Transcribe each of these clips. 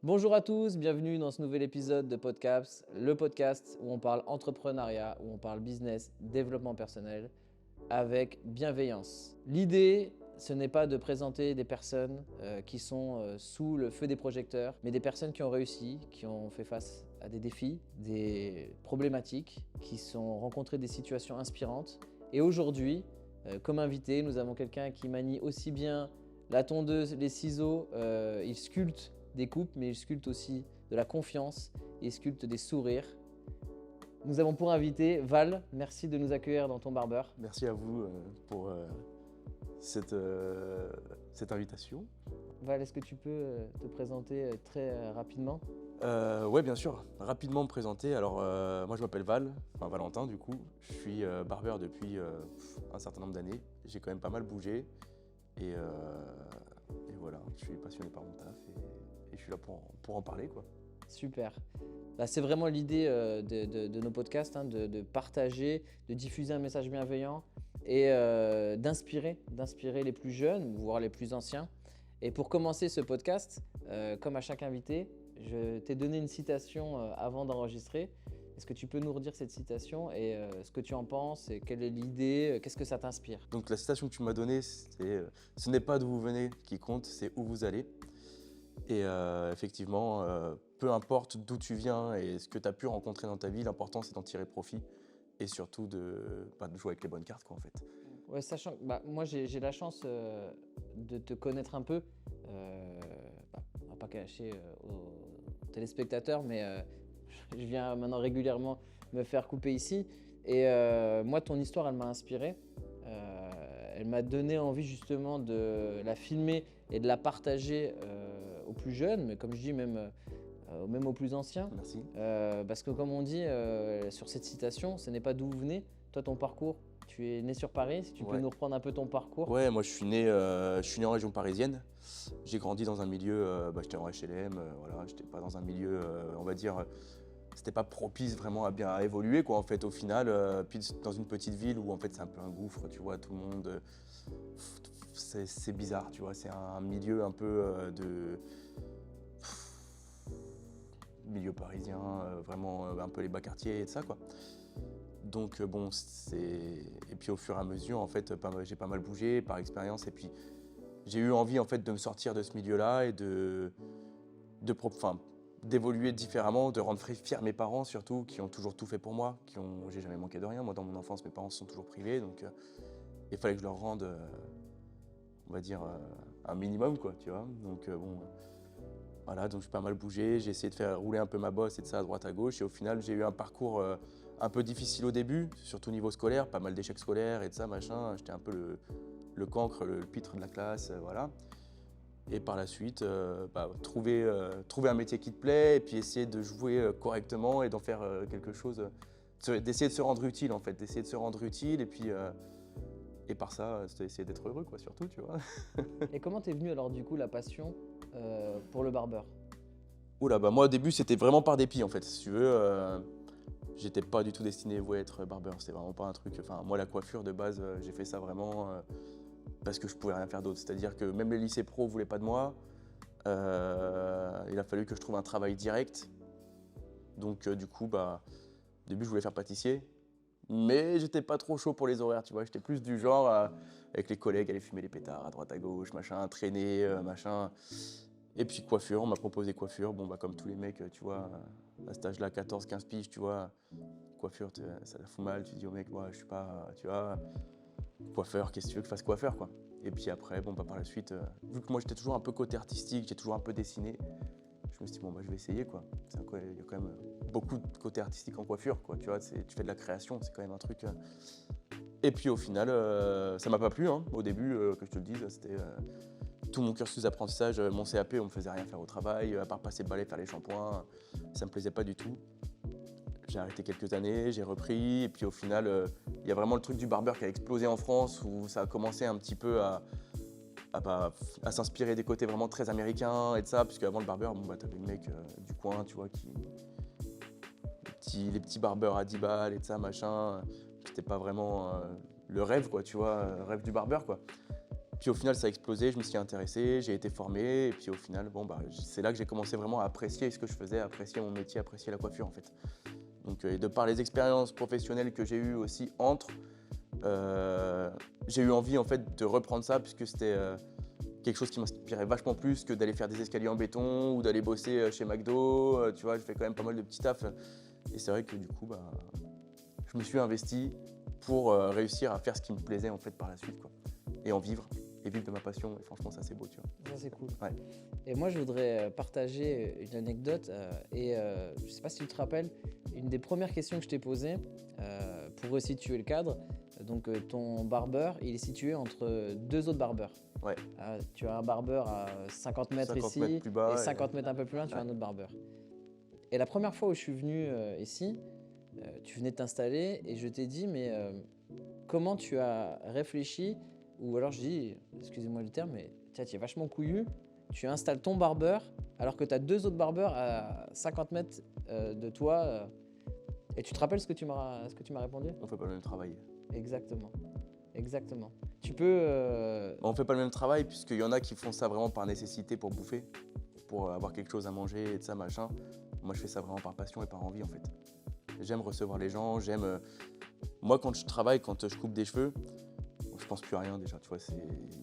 Bonjour à tous, bienvenue dans ce nouvel épisode de Podcaps, le podcast où on parle entrepreneuriat, où on parle business, développement personnel, avec bienveillance. L'idée, ce n'est pas de présenter des personnes qui sont sous le feu des projecteurs, mais des personnes qui ont réussi, qui ont fait face à des défis, des problématiques, qui ont rencontré des situations inspirantes. Et aujourd'hui, comme invité, nous avons quelqu'un qui manie aussi bien la tondeuse, les ciseaux, il sculpte des coupes, mais il sculpte aussi de la confiance, il sculpte des sourires. Nous avons pour invité Val, merci de nous accueillir dans ton barbeur. Merci à vous pour cette invitation. Val, est-ce que tu peux te présenter très rapidement? Ouais, bien sûr. Rapidement me présenter. Alors, moi je m'appelle Val, enfin Valentin du coup. Je suis barbeur depuis un certain nombre d'années. J'ai quand même pas mal bougé et voilà, je suis passionné par mon taf et je suis là pour en parler quoi. Super. Bah, c'est vraiment l'idée de nos podcasts, hein, de partager, de diffuser un message bienveillant et d'inspirer les plus jeunes, voire les plus anciens. Et pour commencer ce podcast, comme à chaque invité, je t'ai donné une citation avant d'enregistrer. Est-ce que tu peux nous redire cette citation et ce que tu en penses et quelle est l'idée, qu'est-ce que ça t'inspire? Donc la citation que tu m'as donnée, c'est ce n'est pas d'où vous venez qui compte, c'est où vous allez. Et effectivement, peu importe d'où tu viens et ce que tu as pu rencontrer dans ta vie, l'important c'est d'en tirer profit et surtout de jouer avec les bonnes cartes quoi en fait. Ouais, sachant que moi j'ai la chance de te connaître un peu, on va pas cacher aux téléspectateurs, mais je viens maintenant régulièrement me faire couper ici. Et moi, ton histoire, elle m'a inspiré. Elle m'a donné envie justement de la filmer et de la partager aux plus jeunes, mais comme je dis, même aux plus anciens. Merci. Parce que comme on dit sur cette citation, ce n'est pas d'où vous venez. Toi, ton parcours, tu es né sur Paris. Si tu peux Ouais. nous reprendre un peu ton parcours. Ouais, moi je suis né en région parisienne. J'ai grandi dans un milieu, j'étais en HLM, voilà, j'étais pas dans un milieu, on va dire, c'était pas propice vraiment à bien évoluer quoi en fait au final. Puis dans une petite ville où en fait c'est un peu un gouffre, tu vois, tout le monde, c'est bizarre, tu vois, c'est un milieu un peu de milieu parisien, vraiment un peu les bas quartiers et de ça quoi. Donc bon, et puis au fur et à mesure, en fait, j'ai pas mal bougé par expérience et puis j'ai eu envie en fait de me sortir de ce milieu-là et d'évoluer différemment, de rendre fiers mes parents surtout, qui ont toujours tout fait pour moi, j'ai jamais manqué de rien. Moi, dans mon enfance, mes parents se sont toujours privés, donc il fallait que je leur rende, on va dire, un minimum quoi, tu vois. Donc bon. Voilà, donc j'ai pas mal bougé, j'ai essayé de faire rouler un peu ma bosse et de ça à droite à gauche. Et au final, j'ai eu un parcours un peu difficile au début, surtout au niveau scolaire, pas mal d'échecs scolaires et de ça, machin. J'étais un peu le cancre, le pitre de la classe, voilà. Et par la suite, trouver un métier qui te plaît et puis essayer de jouer correctement et d'en faire quelque chose, d'essayer de se rendre utile en fait, d'essayer de se rendre utile et par ça, essayer d'être heureux quoi, surtout, tu vois. Et comment t'es venu alors du coup la passion pour le barbeur? Oula, bah moi au début c'était vraiment par dépit en fait, si tu veux. J'étais pas du tout destiné à être barbeur, c'était vraiment pas un truc. Enfin, moi la coiffure de base, j'ai fait ça vraiment parce que je pouvais rien faire d'autre. C'est-à-dire que même les lycées pro voulaient pas de moi. Il a fallu que je trouve un travail direct. Donc du coup, au début je voulais faire pâtissier. Mais j'étais pas trop chaud pour les horaires, tu vois. J'étais plus du genre, avec les collègues, aller fumer les pétards à droite à gauche, machin, traîner, machin. Et puis coiffure, on m'a proposé coiffure. Bon, comme tous les mecs, tu vois, à cet âge-là, 14-15 piges, tu vois, coiffure, ça la fout mal. Tu dis au mec, moi, je suis pas, tu vois, coiffeur, qu'est-ce que tu veux que je fasse coiffeur, quoi. Et puis après, par la suite, vu que moi j'étais toujours un peu côté artistique, j'ai toujours un peu dessiné, je me suis dit, je vais essayer, quoi. Il y a quand même beaucoup de côté artistique en coiffure, quoi. Tu vois, tu fais de la création, c'est quand même un truc. Et puis au final, ça m'a pas plu, hein, au début, que je te le dise, c'était tout mon cursus d'apprentissage, mon CAP, on me faisait rien faire au travail, à part passer le balai, faire les shampoings, ça me plaisait pas du tout. J'ai arrêté quelques années, j'ai repris, et puis au final, il y a vraiment le truc du barbeur qui a explosé en France, où ça a commencé un petit peu à s'inspirer des côtés vraiment très américains et de ça, puisque avant le barbeur, t'avais le mec du coin, tu vois, les petits barbeurs à 10 balles et de ça, machin, c'était pas vraiment le rêve, quoi, tu vois, rêve du barbeur, quoi. Puis au final, ça a explosé, je me suis intéressé, j'ai été formé. Et puis au final, c'est là que j'ai commencé vraiment à apprécier ce que je faisais, à apprécier mon métier, à apprécier la coiffure en fait. Donc, et de par les expériences professionnelles que j'ai eues aussi j'ai eu envie en fait de reprendre ça puisque c'était quelque chose qui m'inspirait vachement plus que d'aller faire des escaliers en béton ou d'aller bosser chez McDo. Tu vois, je fais quand même pas mal de petits tafs. Et c'est vrai que du coup, je me suis investi pour réussir à faire ce qui me plaisait en fait par la suite, quoi. Et en vivre, et vivre de ma passion. Et franchement, ça c'est beau, tu vois. Ça, c'est cool. Ouais. Et moi, je voudrais partager une anecdote. Je ne sais pas si tu te rappelles, une des premières questions que je t'ai posées pour resituer le cadre. Donc, ton barbeur, il est situé entre deux autres barbeurs. Ouais. Tu as un barbeur à 50 mètres 50 ici mètres plus bas, et 50 mètres un peu plus loin, tu as un autre barbeur. Et la première fois où je suis venu ici, tu venais de t'installer et je t'ai dit, mais comment tu as réfléchi? Ou alors je dis, excusez-moi le terme, mais tu es vachement couillu, tu installes ton barbeur alors que tu as deux autres barbeurs à 50 mètres de toi. Et tu te rappelles ce que tu m'as répondu? On fait pas le même travail. Exactement. Exactement. Tu peux... On fait pas le même travail puisqu'il y en a qui font ça vraiment par nécessité pour bouffer, pour avoir quelque chose à manger et de ça, machin. Moi, je fais ça vraiment par passion et par envie en fait. J'aime recevoir les gens, moi, quand je travaille, quand je coupe des cheveux, je pense plus à rien déjà, tu vois,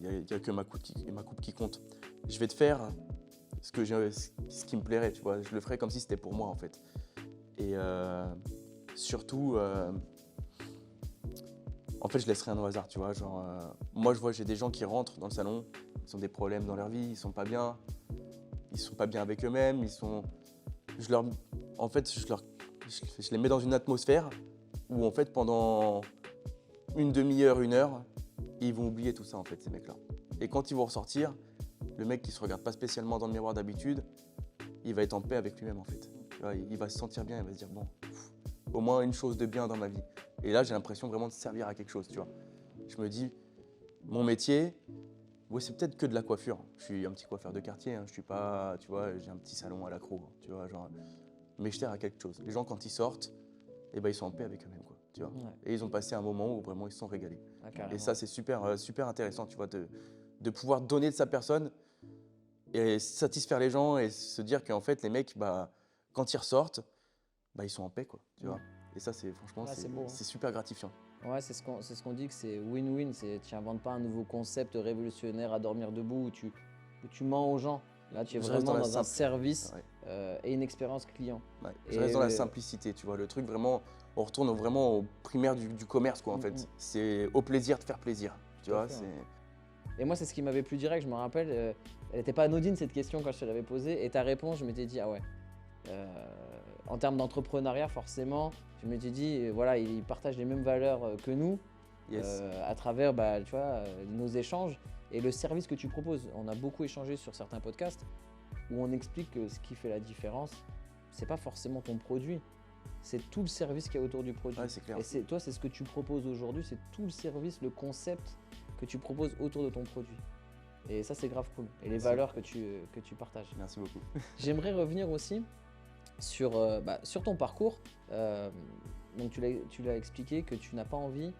il y a que ma coupe qui compte. Je vais te faire ce qui me plairait, tu vois, je le ferais comme si c'était pour moi en fait. Et surtout, en fait, je laisse rien au hasard, tu vois, moi je vois, j'ai des gens qui rentrent dans le salon, ils ont des problèmes dans leur vie, ils sont pas bien avec eux-mêmes, je les mets dans une atmosphère où en fait pendant une demi-heure, 1 heure, ils vont oublier tout ça en fait, ces mecs-là. Et quand ils vont ressortir, le mec qui se regarde pas spécialement dans le miroir d'habitude, il va être en paix avec lui-même en fait. Tu vois, il va se sentir bien, il va se dire bon, au moins une chose de bien dans ma vie. Et là, j'ai l'impression vraiment de servir à quelque chose, tu vois. Je me dis, mon métier, ouais, c'est peut-être que de la coiffure. Je suis un petit coiffeur de quartier, hein. Je suis pas, tu vois, j'ai un petit salon à la Crau, tu vois, mais je sers à quelque chose. Les gens, quand ils sortent, ils sont en paix avec eux-mêmes, quoi, tu vois. Ouais. Et ils ont passé un moment où vraiment ils se sont régalés. Carrément. Et ça, c'est super, super intéressant, tu vois, de pouvoir donner de sa personne et satisfaire les gens et se dire qu'en fait, les mecs, quand ils ressortent, ils sont en paix, quoi, tu vois. Et ça, franchement, c'est beau, hein. c'est super gratifiant. Ouais, c'est ce qu'on dit que c'est win-win. Tu n'inventes pas un nouveau concept révolutionnaire à dormir debout où tu mens aux gens. Là, tu es vraiment dans un service et une expérience client. Ouais. Je reste dans la simplicité, tu vois. Le truc, vraiment, on retourne vraiment au primaire du commerce, quoi, en fait. C'est au plaisir de faire plaisir, tu vois. Et moi, c'est ce qui m'avait plu direct. Je me rappelle, elle n'était pas anodine cette question quand je te l'avais posée. Et ta réponse, je m'étais dit, ah ouais. En termes d'entrepreneuriat, forcément, je m'étais dit, voilà, ils partagent les mêmes valeurs que nous, yes. à travers tu vois, nos échanges et le service que tu proposes. On a beaucoup échangé sur certains podcasts où on explique que ce qui fait la différence, c'est pas forcément ton produit, c'est tout le service qu'il y a autour du produit. Ouais, c'est clair. Et toi, c'est ce que tu proposes aujourd'hui, c'est tout le service, le concept que tu proposes autour de ton produit. Et ça, c'est grave cool. Et les valeurs que tu partages. Merci beaucoup. J'aimerais revenir aussi sur ton parcours. Donc tu l'as expliqué que tu n'as pas envie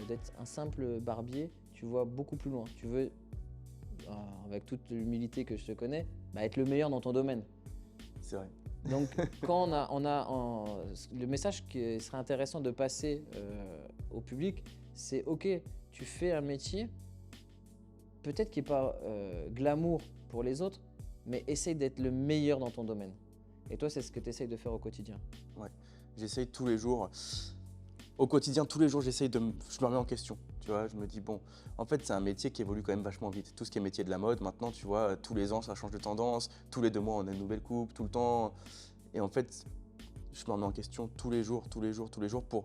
d'être un simple barbier, tu vois beaucoup plus loin. Tu veux, avec toute l'humilité que je te connais, être le meilleur dans ton domaine. C'est vrai. Donc quand le message qui serait intéressant de passer au public, c'est ok, tu fais un métier, peut-être qui n'est pas glamour pour les autres, mais essaye d'être le meilleur dans ton domaine. Et toi, c'est ce que tu essayes de faire au quotidien. Ouais, j'essaye tous les jours. Au quotidien, tous les jours, je me remets en question. Tu vois, je me dis, bon, en fait, c'est un métier qui évolue quand même vachement vite. Tout ce qui est métier de la mode, maintenant, tu vois, tous les ans, ça change de tendance. Tous les 2 mois, on a une nouvelle coupe, tout le temps. Et en fait, je me remets en question tous les jours pour...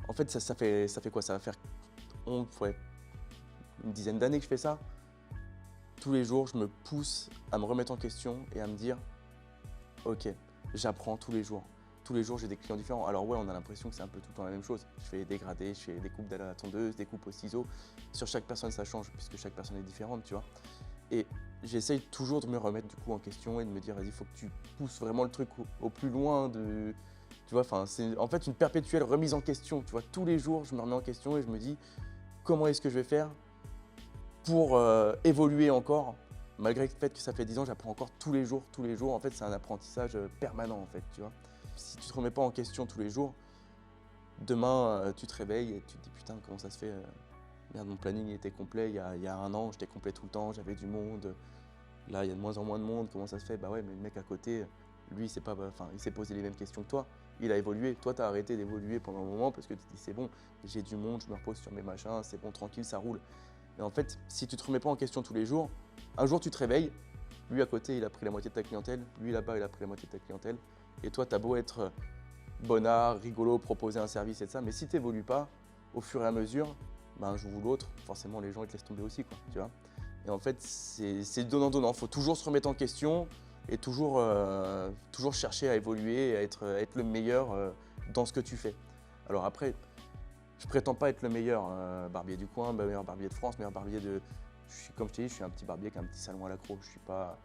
En fait, ça fait quoi? Ça va faire une dizaine d'années que je fais ça. Tous les jours, je me pousse à me remettre en question et à me dire, ok, j'apprends tous les jours. Tous les jours, j'ai des clients différents. Alors ouais, on a l'impression que c'est un peu tout le temps la même chose. Je fais des dégradés, je fais des coupes à la tondeuse, des coupes au ciseau. Sur chaque personne, ça change puisque chaque personne est différente, tu vois. Et j'essaye toujours de me remettre du coup en question et de me dire, vas-y, il faut que tu pousses vraiment le truc au plus loin de... Tu vois, c'est en fait une perpétuelle remise en question. Tu vois, tous les jours, je me remets en question et je me dis, comment est-ce que je vais faire pour évoluer encore, malgré le fait que ça fait 10 ans, j'apprends encore tous les jours. En fait, c'est un apprentissage permanent, en fait, tu vois. Si tu te remets pas en question tous les jours, demain, tu te réveilles et tu te dis putain, comment ça se fait merde, mon planning était complet il y a un an, j'étais complet tout le temps, j'avais du monde. Là, il y a de moins en moins de monde, comment ça se fait? Bah ouais, mais le mec à côté, lui, il s'est posé les mêmes questions que toi. Il a évolué. Toi, tu as arrêté d'évoluer pendant un moment parce que tu te dis c'est bon, j'ai du monde, je me repose sur mes machins, c'est bon, tranquille, ça roule. Et en fait, si tu te remets pas en question tous les jours, un jour tu te réveilles, lui à côté, il a pris la moitié de ta clientèle, lui là-bas, il a pris la moitié de ta clientèle. Et toi, tu as beau être bonnard, rigolo, proposer un service et de ça, mais si tu n'évolues pas, au fur et à mesure, bah, un jour ou l'autre, forcément les gens ils te laissent tomber aussi, quoi, tu vois. Et en fait, c'est donnant-donnant. Il faut toujours se remettre en question et toujours chercher à évoluer, à être le meilleur dans ce que tu fais. Alors après, je prétends pas être le meilleur barbier du coin, meilleur barbier de France, meilleur barbier de... Comme je t'ai dit, je suis un petit barbier qui a un petit salon à l'accro. Je suis pas...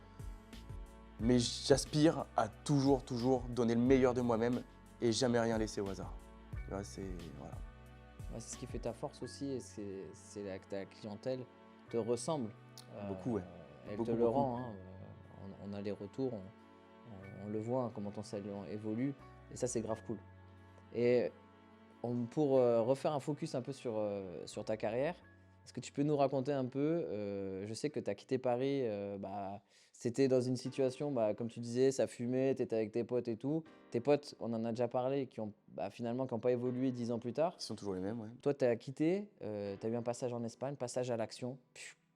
Mais j'aspire à toujours donner le meilleur de moi-même et jamais rien laisser au hasard. Là, voilà. Ouais, c'est ce qui fait ta force aussi, et c'est là que ta clientèle te ressemble. Beaucoup, ouais. Elle Beaucoup, te le beaucoup. rend. Hein. On a les retours, on le voit, hein, comment ton salon évolue, et ça c'est grave cool. Et pour refaire un focus un peu sur ta carrière, est-ce que tu peux nous raconter un peu, je sais que tu as quitté Paris, c'était dans une situation, comme tu disais, ça fumait, tu étais avec tes potes et tout. Tes potes, on en a déjà parlé, qui ont finalement qui n'ont pas évolué 10 ans plus tard. Ils sont toujours les mêmes, ouais. Toi, tu as quitté, tu as eu un passage en Espagne, passage à l'action,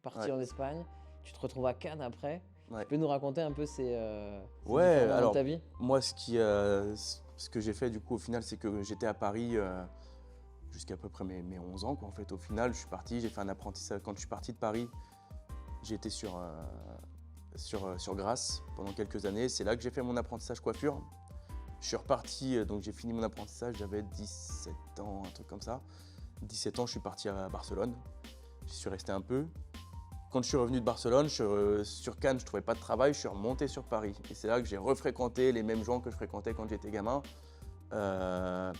parti Ouais. en Espagne, tu te retrouves à Cannes après. Ouais. Tu peux nous raconter un peu ces Ouais, différents moments alors de ta vie? moi ce que j'ai fait du coup au final, c'est que j'étais à Paris jusqu'à peu près mes 11 ans, quoi. En fait, au final, je suis parti, j'ai fait un apprentissage. Quand je suis parti de Paris, j'ai été sur Grasse pendant quelques années. C'est là que j'ai fait mon apprentissage coiffure. Je suis reparti, donc j'ai fini mon apprentissage, j'avais 17 ans, un truc comme ça. 17 ans, je suis parti à Barcelone. J'y suis resté un peu. Quand je suis revenu de Barcelone, sur Cannes, je ne trouvais pas de travail, je suis remonté sur Paris. Et c'est là que j'ai refréquenté les mêmes gens que je fréquentais quand j'étais gamin. Ça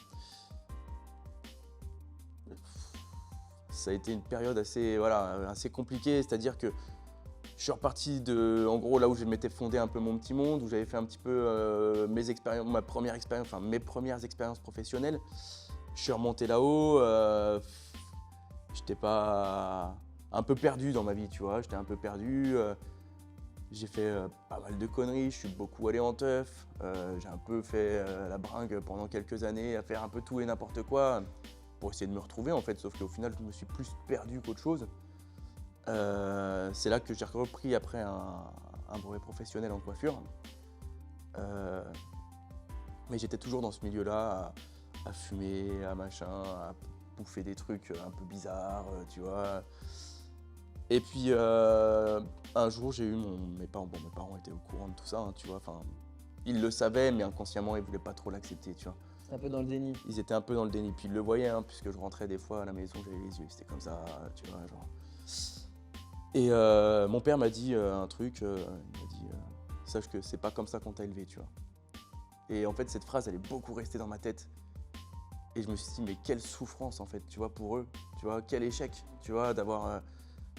a été une période assez compliquée, c'est-à-dire que je suis reparti en gros, là où je m'étais fondé un peu mon petit monde, où j'avais fait un petit peu mes premières expériences professionnelles. Je suis remonté là-haut, j'étais pas un peu perdu dans ma vie, tu vois, j'étais un peu perdu. J'ai fait pas mal de conneries, je suis beaucoup allé en teuf, j'ai un peu fait la bringue pendant quelques années, à faire un peu tout et n'importe quoi pour essayer de me retrouver en fait, sauf qu'au final je me suis plus perdu qu'autre chose. C'est là que j'ai repris après un brevet professionnel en coiffure. Mais j'étais toujours dans ce milieu-là, à fumer, à machin, à bouffer des trucs un peu bizarres, tu vois. Et puis un jour, j'ai eu mes parents étaient au courant de tout ça, hein, tu vois. Enfin, ils le savaient, mais inconsciemment, ils voulaient pas trop l'accepter, tu vois. C'est un peu dans le déni. Ils étaient un peu dans le déni, puis ils le voyaient, hein, puisque je rentrais des fois à la maison, j'avais les yeux, c'était comme ça, tu vois, genre. Et mon père m'a dit un truc, il m'a dit sache que c'est pas comme ça qu'on t'a élevé, tu vois. Et en fait, cette phrase, elle est beaucoup restée dans ma tête. Et je me suis dit, mais quelle souffrance en fait, tu vois, pour eux, tu vois, quel échec, tu vois, d'avoir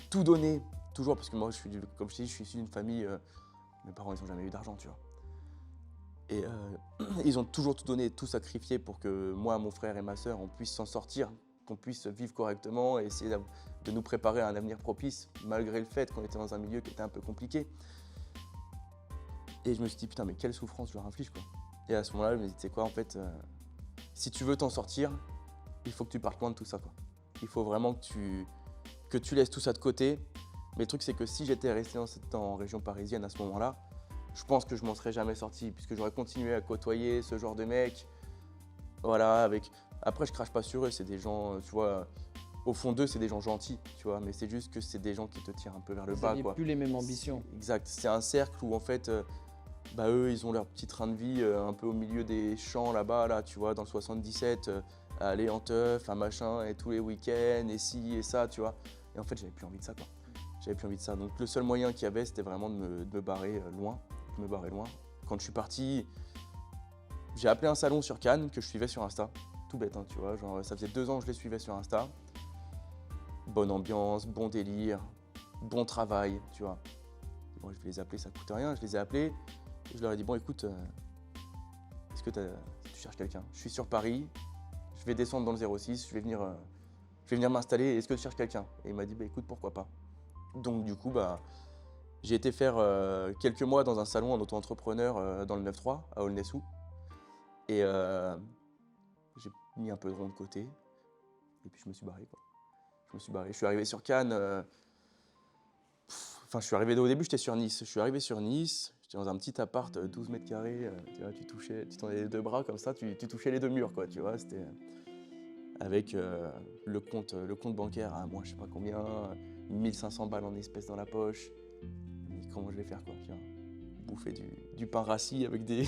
tout donné, toujours, parce que moi, comme je te dis, je suis issu d'une famille, mes parents, ils n'ont jamais eu d'argent, tu vois. Et ils ont toujours tout donné, tout sacrifié pour que moi, mon frère et ma sœur, on puisse s'en sortir, qu'on puisse vivre correctement et essayer de nous préparer à un avenir propice, malgré le fait qu'on était dans un milieu qui était un peu compliqué. Et je me suis dit, putain, mais quelle souffrance je leur inflige, quoi. Et à ce moment-là, je me dis, tu sais quoi, en fait, si tu veux t'en sortir, il faut que tu partes loin de tout ça, quoi. Il faut vraiment que tu laisses tout ça de côté. Mais le truc, c'est que si j'étais resté en région parisienne à ce moment-là, je pense que je m'en serais jamais sorti, puisque j'aurais continué à côtoyer ce genre de mecs. Voilà, Après, je crache pas sur eux, c'est des gens, tu vois, au fond d'eux, c'est des gens gentils, tu vois, mais c'est juste que c'est des gens qui te tirent un peu vers le bas, quoi. Plus les mêmes ambitions. Exact, c'est un cercle où en fait, eux, ils ont leur petit train de vie un peu au milieu des champs là-bas, là, tu vois, dans le 77, à aller en teuf, un machin, et tous les week-ends, et ci et ça, tu vois. Et en fait, j'avais plus envie de ça, quoi. J'avais plus envie de ça. Donc le seul moyen qu'il y avait, c'était vraiment de me barrer loin. Quand je suis parti, j'ai appelé un salon sur Cannes que je suivais sur Insta. Tout bête, hein, tu vois. Genre, ça faisait 2 ans que je les suivais sur Insta. Bonne ambiance, bon délire. bon travail, tu vois. Moi, je vais les appeler, ça coûte rien. Je les ai appelés. Et je leur ai dit, bon, écoute, est-ce que tu cherches quelqu'un? Je suis sur Paris, je vais descendre dans le 06, je vais venir m'installer. Est-ce que tu cherches quelqu'un? Et il m'a dit, bah, écoute, pourquoi pas. Donc, du coup, j'ai été faire quelques mois dans un salon en auto-entrepreneur dans le 9-3 à Aulnay-sous. Et j'ai mis un peu de rond de côté. Et puis, je me suis barré, quoi. Je suis arrivé sur Cannes. Enfin, je suis arrivé au début, j'étais sur Nice. Je suis arrivé sur Nice, j'étais dans un petit appart, 12 mètres carrés. Tu vois, tu tendais les deux bras comme ça, tu touchais les deux murs, quoi. Tu vois, c'était avec le compte bancaire à moi, je sais pas combien, 1500 balles en espèces dans la poche. Mais comment je vais faire, quoi, tu vois, bouffer du pain rassis avec des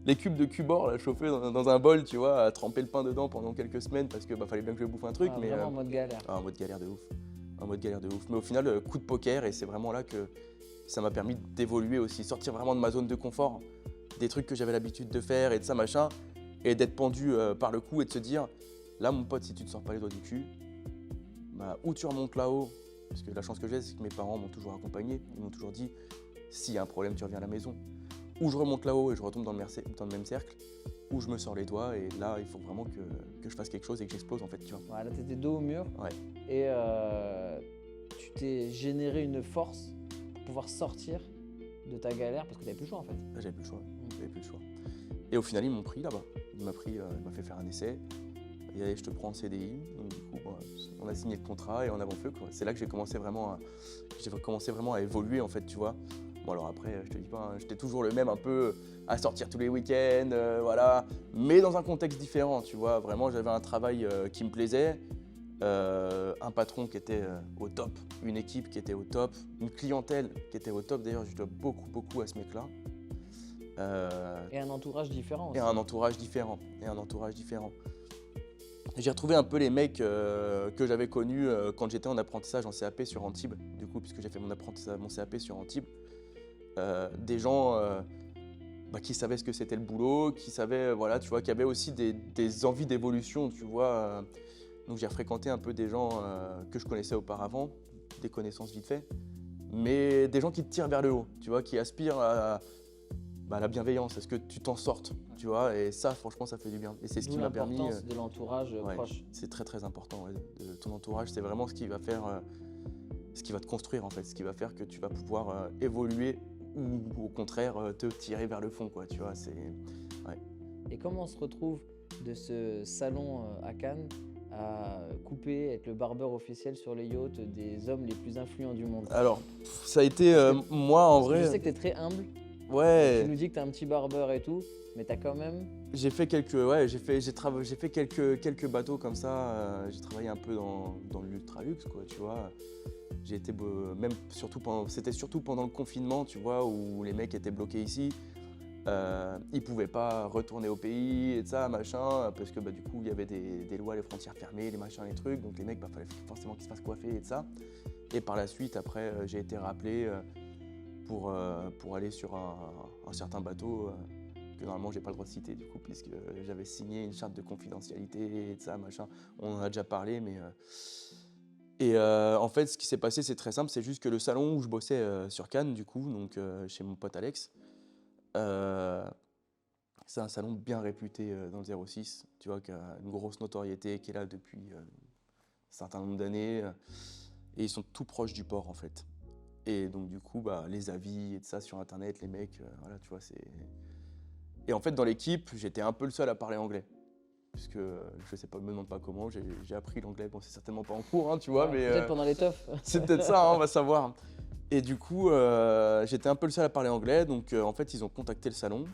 les cubes de Cubor là, chauffés dans un bol, tu vois, à tremper le pain dedans pendant quelques semaines parce que fallait bien que je bouffe un truc. Ah, Mais vraiment en mode galère. en mode galère de ouf. En mode galère de ouf. Mais au final, coup de poker, et c'est vraiment là que ça m'a permis d'évoluer aussi, sortir vraiment de ma zone de confort, des trucs que j'avais l'habitude de faire et de ça machin, et d'être pendu par le cou et de se dire, là mon pote, si tu te sors pas les doigts du cul, ou tu remontes là-haut, parce que la chance que j'ai, c'est que mes parents m'ont toujours accompagné, ils m'ont toujours dit, s'il y a un problème, tu reviens à la maison. Ou je remonte là-haut et je retombe dans le même cercle, ou je me sors les doigts et là, il faut vraiment que je fasse quelque chose et que j'explose en fait, tu vois. Ouais, là, t'étais dos au mur. Ouais. Et tu t'es généré une force pour pouvoir sortir de ta galère parce que t'avais plus le choix en fait. Là, j'avais plus le choix. Et au final, ils m'ont pris là-bas. Il m'a fait faire un essai. Et allez, je te prends en CDI. Donc du coup, on a signé le contrat et en avant feu, quoi. C'est là que j'ai commencé vraiment à évoluer en fait, tu vois. Bon alors après, je te dis pas, j'étais toujours le même un peu à sortir tous les week-ends, voilà. Mais dans un contexte différent, tu vois. Vraiment, j'avais un travail qui me plaisait. Un patron qui était au top, une équipe qui était au top, une clientèle qui était au top. D'ailleurs, je dois beaucoup à ce mec-là. Et un entourage différent aussi. Et un entourage différent. J'ai retrouvé un peu les mecs que j'avais connus quand j'étais en apprentissage en CAP sur Antibes, du coup, puisque j'ai fait mon CAP sur Antibes. Des gens qui savaient ce que c'était le boulot, qui savaient, voilà, tu vois, qui avaient aussi des envies d'évolution, tu vois. Donc j'ai fréquenté un peu des gens que je connaissais auparavant, des connaissances vite fait, mais des gens qui te tirent vers le haut, tu vois, qui aspirent à la bienveillance, à ce que tu t'en sortes, tu vois, et ça, franchement, ça fait du bien. Et c'est ce qui m'a permis. L'importance de l'entourage proche. C'est très important, ouais, de ton entourage, c'est vraiment ce qui va faire, ce qui va te construire en fait, ce qui va faire que tu vas pouvoir évoluer ou au contraire te tirer vers le fond, quoi, tu vois, ouais. Et comment on se retrouve de ce salon à Cannes à couper, être le barbeur officiel sur les yachts des hommes les plus influents du monde? Alors, ça a été moi en vrai. Je sais que t'es très humble. Ouais. Tu nous dis que t'es un petit barbeur et tout, mais t'as quand même. J'ai fait quelques bateaux comme ça. J'ai travaillé un peu dans l'ultra luxe, quoi, tu vois. J'ai été même c'était surtout pendant le confinement, tu vois, où les mecs étaient bloqués ici. Ils pouvaient pas retourner au pays et ça, machin, parce que du coup il y avait des lois, les frontières fermées, les machins, les trucs, donc les mecs, fallait forcément qu'ils se fassent coiffer et de ça. Et par la suite, après, j'ai été rappelé pour aller sur un certain bateau que normalement j'ai pas le droit de citer du coup, puisque j'avais signé une charte de confidentialité et de ça, machin. On en a déjà parlé, mais en fait, ce qui s'est passé, c'est très simple, c'est juste que le salon où je bossais sur Cannes, du coup, donc chez mon pote Alex. C'est un salon bien réputé dans le 06, tu vois, qui a une grosse notoriété, qui est là depuis un certain nombre d'années. Et ils sont tout proches du port, en fait. Et donc, du coup, les avis et de ça sur Internet, les mecs, voilà, tu vois, c'est... Et en fait, dans l'équipe, j'étais un peu le seul à parler anglais. Puisque, je sais pas, me demande pas comment, j'ai appris l'anglais. Bon, c'est certainement pas en cours, hein, tu vois, mais... Peut-être pendant les teufs. C'est peut-être ça, hein, on va savoir. Et du coup, j'étais un peu le seul à parler anglais, donc en fait, ils ont contacté le salon.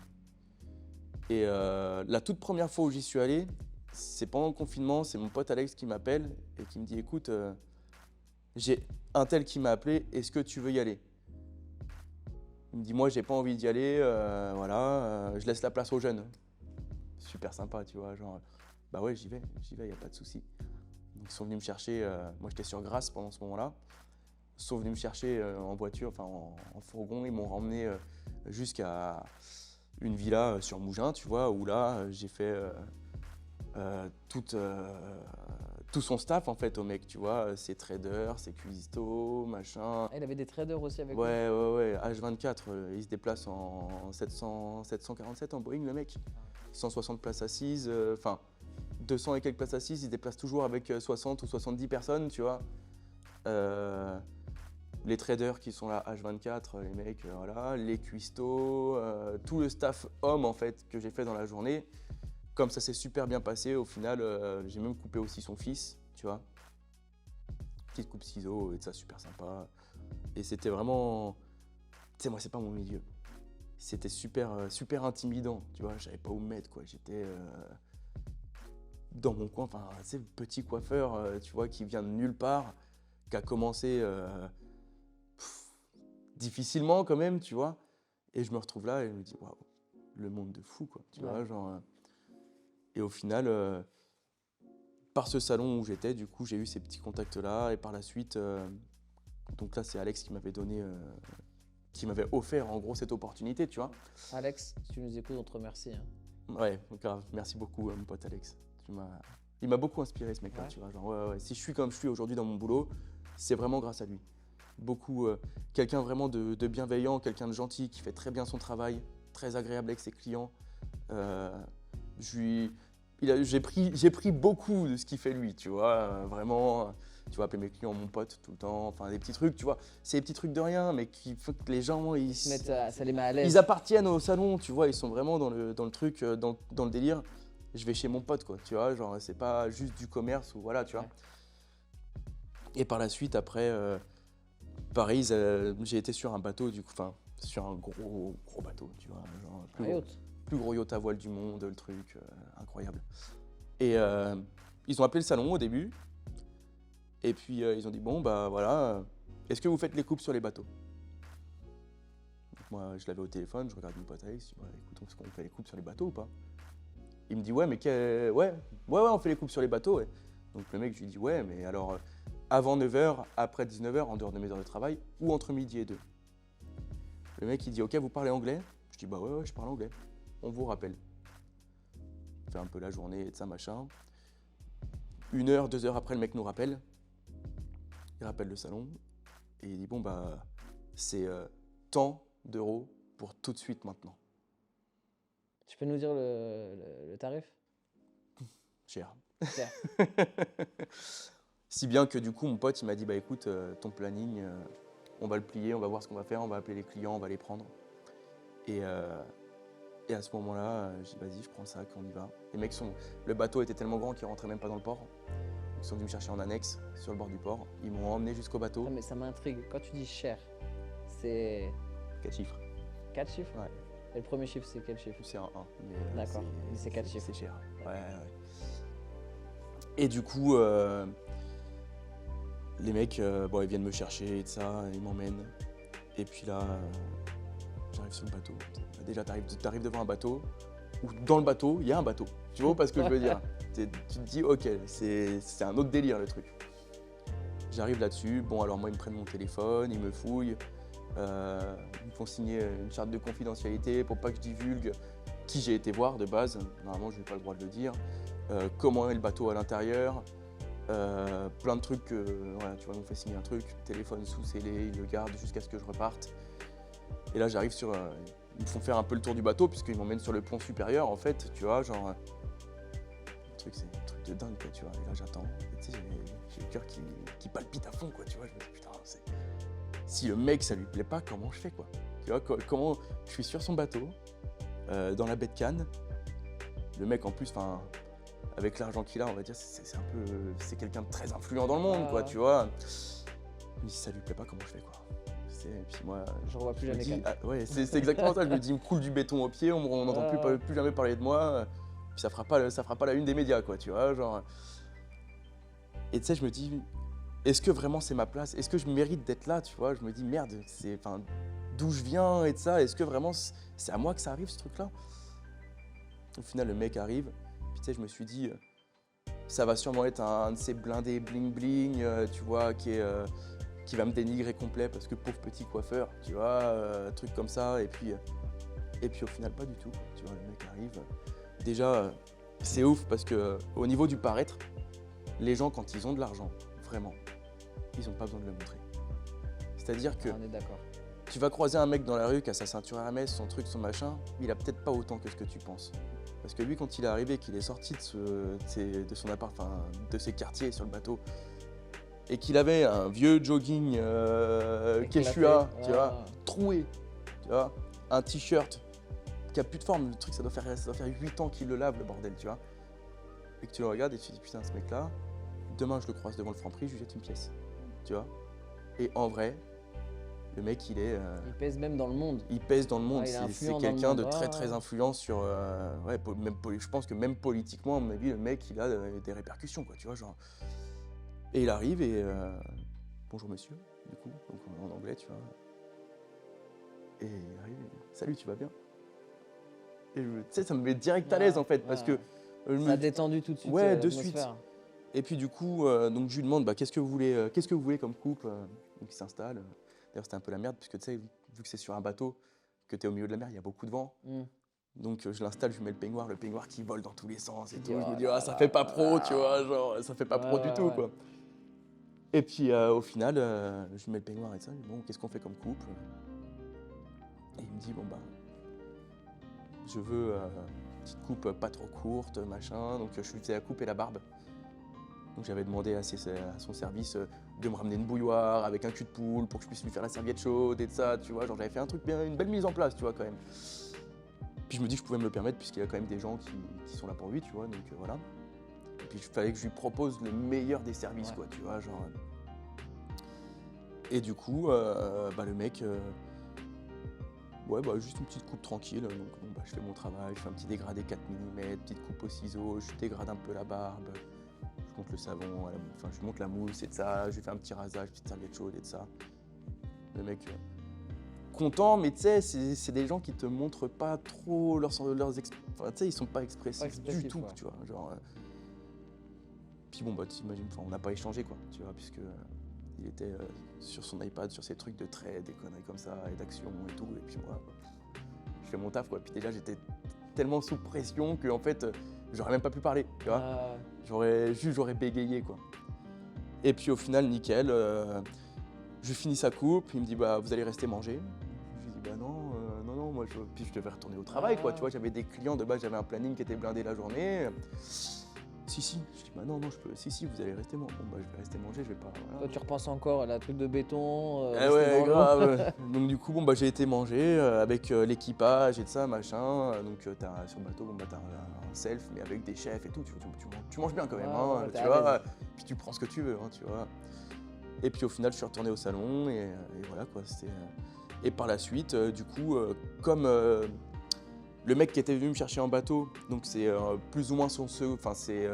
Et la toute première fois où j'y suis allé, c'est pendant le confinement, c'est mon pote Alex qui m'appelle et qui me dit « Écoute, j'ai un tel qui m'a appelé, est-ce que tu veux y aller ?» Il me dit « Moi, j'ai pas envie d'y aller, je laisse la place aux jeunes. » Super sympa, tu vois, genre « Bah ouais, j'y vais, y a pas de souci. » Donc ils sont venus me chercher, moi j'étais sur Grasse pendant ce moment-là. Ils sont venus me chercher en voiture, enfin en fourgon, ils m'ont ramené jusqu'à une villa sur Mougins, tu vois, où là j'ai fait tout son staff en fait au mec, tu vois, ses traders, ses cuistots, machin. Ah, il avait des traders aussi avec lui. Ouais, H24, il se déplace en 747 en Boeing le mec. 160 places assises, enfin 200 et quelques places assises, il se déplace toujours avec 60 ou 70 personnes, tu vois. Les traders qui sont là, H24, les mecs, voilà, les cuistots, tout le staff homme en fait que j'ai fait dans la journée. Comme ça s'est super bien passé, au final, j'ai même coupé aussi son fils, tu vois. Petite coupe ciseaux et ça, super sympa. Et c'était vraiment, tu sais, moi c'est pas mon milieu. C'était super intimidant, tu vois. J'avais pas où me mettre quoi. J'étais dans mon coin, enfin, tu sais, le petit coiffeur, tu vois, qui vient de nulle part, qui a commencé difficilement quand même, tu vois. Et je me retrouve là et je me dis, waouh, le monde de fou, quoi. Tu vois, genre. Et au final, par ce salon où j'étais, du coup, j'ai eu ces petits contacts-là. Et par la suite, donc là, c'est Alex qui m'avait donné, qui m'avait offert en gros cette opportunité, tu vois. Alex, si tu nous écoutes, on te remercie. Hein. Ouais, grave. Merci beaucoup, mon pote Alex. Il m'a beaucoup inspiré, ce mec-là, tu vois. Genre, ouais. Si je suis comme je suis aujourd'hui dans mon boulot, c'est vraiment grâce à lui. Beaucoup, quelqu'un vraiment de bienveillant, quelqu'un de gentil, qui fait très bien son travail, très agréable avec ses clients. J'ai pris beaucoup de ce qu'il fait lui, tu vois, vraiment, tu vois, appeler mes clients mon pote tout le temps, enfin des petits trucs, tu vois, c'est des petits trucs de rien, mais qui font que les gens, Ça les met à l'aise. ils appartiennent au salon, tu vois, ils sont vraiment dans le truc, dans le délire, je vais chez mon pote, quoi, tu vois, genre c'est pas juste du commerce ou voilà, tu vois. Et par la suite, après, pareil, j'ai été sur un bateau, du coup, enfin, sur un gros bateau, tu vois, genre plus gros yacht à voile du monde, le truc, incroyable. Et ils ont appelé le salon au début, et puis ils ont dit, bon, bah voilà, est-ce que vous faites les coupes sur les bateaux? Donc, moi, je l'avais au téléphone, je regarde mon pote Alex, je dis, ouais, écoute, est-ce qu'on fait les coupes sur les bateaux ou pas? Il me dit, ouais, mais ouais, on fait les coupes sur les bateaux, ouais. Donc le mec, je lui dis, ouais, mais alors, avant 9h, après 19h, en dehors de mes heures de travail, ou entre midi et 2. Le mec, il dit, ok, vous parlez anglais? Je dis, bah ouais, je parle anglais. On vous rappelle. On fait un peu la journée et de ça, machin. 1h, 2h après, le mec nous rappelle. Il rappelle le salon. Et il dit, bon, bah, c'est tant d'euros pour tout de suite maintenant. Tu peux nous dire le tarif? Cher. Cher. Si bien que du coup, mon pote, il m'a dit, bah écoute, ton planning, on va le plier, on va voir ce qu'on va faire, on va appeler les clients, on va les prendre. Et à ce moment-là, j'ai dit, vas-y, je prends le sac, on y va. Les mecs le bateau était tellement grand qu'ils rentraient même pas dans le port. Ils sont venus me chercher en annexe, sur le bord du port. Ils m'ont emmené jusqu'au bateau. Non, mais ça m'intrigue. Quand tu dis cher, c'est 4 chiffres. 4 chiffres? Ouais. Et le premier chiffre, c'est quel chiffre? C'est un 1. D'accord, mais c'est 4 chiffres. C'est cher. Ouais. Et du coup, les mecs, bon, ils viennent me chercher et de ça, ils m'emmènent. Et puis là, j'arrive sur le bateau. Déjà, t'arrives devant un bateau, ou dans le bateau, il y a un bateau. Tu vois pas ce que je veux dire? Tu te dis, ok, c'est un autre délire le truc. J'arrive là-dessus, bon alors moi ils me prennent mon téléphone, ils me fouillent, ils me font signer une charte de confidentialité pour pas que je divulgue qui j'ai été voir de base, normalement je n'ai pas le droit de le dire, comment est le bateau à l'intérieur, plein de trucs, voilà, tu vois, ils m'ont fait signer un truc, téléphone sous scellé, ils le gardent jusqu'à ce que je reparte. Et là j'arrive sur, ils me font faire un peu le tour du bateau puisqu'ils m'emmènent sur le pont supérieur en fait, tu vois, genre, le truc c'est un truc de dingue quoi, tu vois, et là j'attends, tu sais, j'ai le cœur qui palpite à fond quoi, tu vois, je me dis putain, si le mec ça lui plaît pas, comment je fais quoi? Tu vois, comment je suis sur son bateau, dans la baie de Cannes, le mec en plus, enfin, avec l'argent qu'il a, on va dire, c'est quelqu'un de très influent dans le monde quoi, tu vois. Je me dis si ça lui plaît pas, comment je fais quoi? Et puis moi, je revois plus jamais Cannes. Ouais, c'est exactement ça, je me dis, il me coule du béton au pied, on n'entend plus jamais parler de moi, puis ça fera pas la une des médias quoi, tu vois, genre. Et tu sais, je me dis, est-ce que vraiment c'est ma place? Est-ce que je mérite d'être là, tu vois? Je me dis, merde, d'où je viens et de ça, est-ce que vraiment c'est à moi que ça arrive ce truc-là? Au final, le mec arrive, puis tu sais, je me suis dit, ça va sûrement être un de ces blindés bling-bling, tu vois, qui va me dénigrer complet parce que pauvre petit coiffeur, tu vois, truc comme ça, et puis au final, pas du tout, tu vois, le mec arrive. Déjà, C'est ouf parce que au niveau du paraître, les gens quand ils ont de l'argent, vraiment, ils n'ont pas besoin de le montrer. C'est-à-dire que On est d'accord. tu vas croiser un mec dans la rue qui a sa ceinture Hermès, son truc, son machin, il a peut-être pas autant que ce que tu penses. Parce que lui, quand il est arrivé, qu'il est sorti de son appart, enfin de ses quartiers sur le bateau, et qu'il avait un vieux jogging Quechua, tu vois, troué, tu vois, un t-shirt qui a plus de forme, le truc ça doit faire 8 ans qu'il le lave le bordel, tu vois. Et que tu le regardes et tu te dis putain ce mec là, demain je le croise devant le Franprix, je lui jette une pièce, tu vois. Et en vrai, le mec il est... Il pèse même dans le monde. il pèse dans le monde, Ouais, il est c'est influent dans quelqu'un le de monde. très très influent sur... je pense que même politiquement, à mon avis, le mec il a des répercussions quoi, tu vois, genre... Et il arrive et... bonjour monsieur, du coup, donc en anglais, tu vois. Et il arrive et... Salut, tu vas bien? Et tu sais, ça me met direct à l'aise en fait, parce que... Ça a détendu tout de suite. Ouais, de suite. l'atmosphère. Et puis du coup, donc je lui demande qu'est-ce que vous voulez comme couple. Donc il s'installe. D'ailleurs c'était un peu la merde puisque tu sais, vu que c'est sur un bateau, que tu es au milieu de la mer, il y a beaucoup de vent. Donc je l'installe, je mets le peignoir qui vole dans tous les sens et tout. Je me dis ça fait pas pro, tu vois, genre ça fait pas pro du tout quoi. Et puis au final, je mets le peignoir et ça. Bon, qu'est-ce qu'on fait comme couple? Et il me dit bon bah, je veux une petite coupe pas trop courte, machin. Donc je lui faisais la coupe et la barbe. Donc j'avais demandé à son service de me ramener une bouilloire avec un cul de poule pour que je puisse lui faire la serviette chaude et de ça, tu vois. Genre j'avais fait un truc bien, une belle mise en place, tu vois, quand même. Puis je me dis que je pouvais me le permettre puisqu'il y a quand même des gens qui sont là pour lui, tu vois, donc voilà. Et puis il fallait que je lui propose le meilleur des services, quoi, tu vois, genre. Et du coup, le mec, juste une petite coupe tranquille. Donc bon, je fais mon travail, je fais un petit dégradé 4 mm, petite coupe au ciseau, je dégrade un peu la barbe. Je monte le savon, je monte la mousse et de ça, je lui fais un petit rasage, petite serviette chaude et de ça. Le mec content, mais tu sais, c'est des gens qui te montrent pas trop leurs tu sais, ils sont pas expressifs du tout, tu vois. Genre, puis bon, t'imagines, on n'a pas échangé quoi, tu vois, puisque il était sur son iPad, sur ses trucs de traits, des conneries comme ça, et d'action et tout, et puis moi, je fais mon taf quoi. Puis déjà, j'étais tellement sous pression que en fait, j'aurais même pas pu parler, tu vois. J'aurais bégayé quoi. Et puis au final, nickel, je finis sa coupe, il me dit vous allez rester manger. Je lui dis non, moi puis je devais retourner au travail quoi, tu vois, j'avais des clients de base, j'avais un planning qui était blindé la journée. Si, je dis non, je peux, si, vous allez rester manger. Bon je vais rester manger, je vais pas. Voilà. Toi tu repenses encore à la truc de béton. Ouais, grave. Donc du coup, j'ai été manger avec l'équipage et de ça, machin. Donc sur le bateau, t'as un self, mais avec des chefs et tout. Tu manges bien quand même, tu vois. Puis tu prends ce que tu veux, tu vois. Et puis au final, je suis retourné au salon et voilà quoi. Et par la suite, du coup, comme le mec qui était venu me chercher en bateau, donc c'est plus ou moins c'est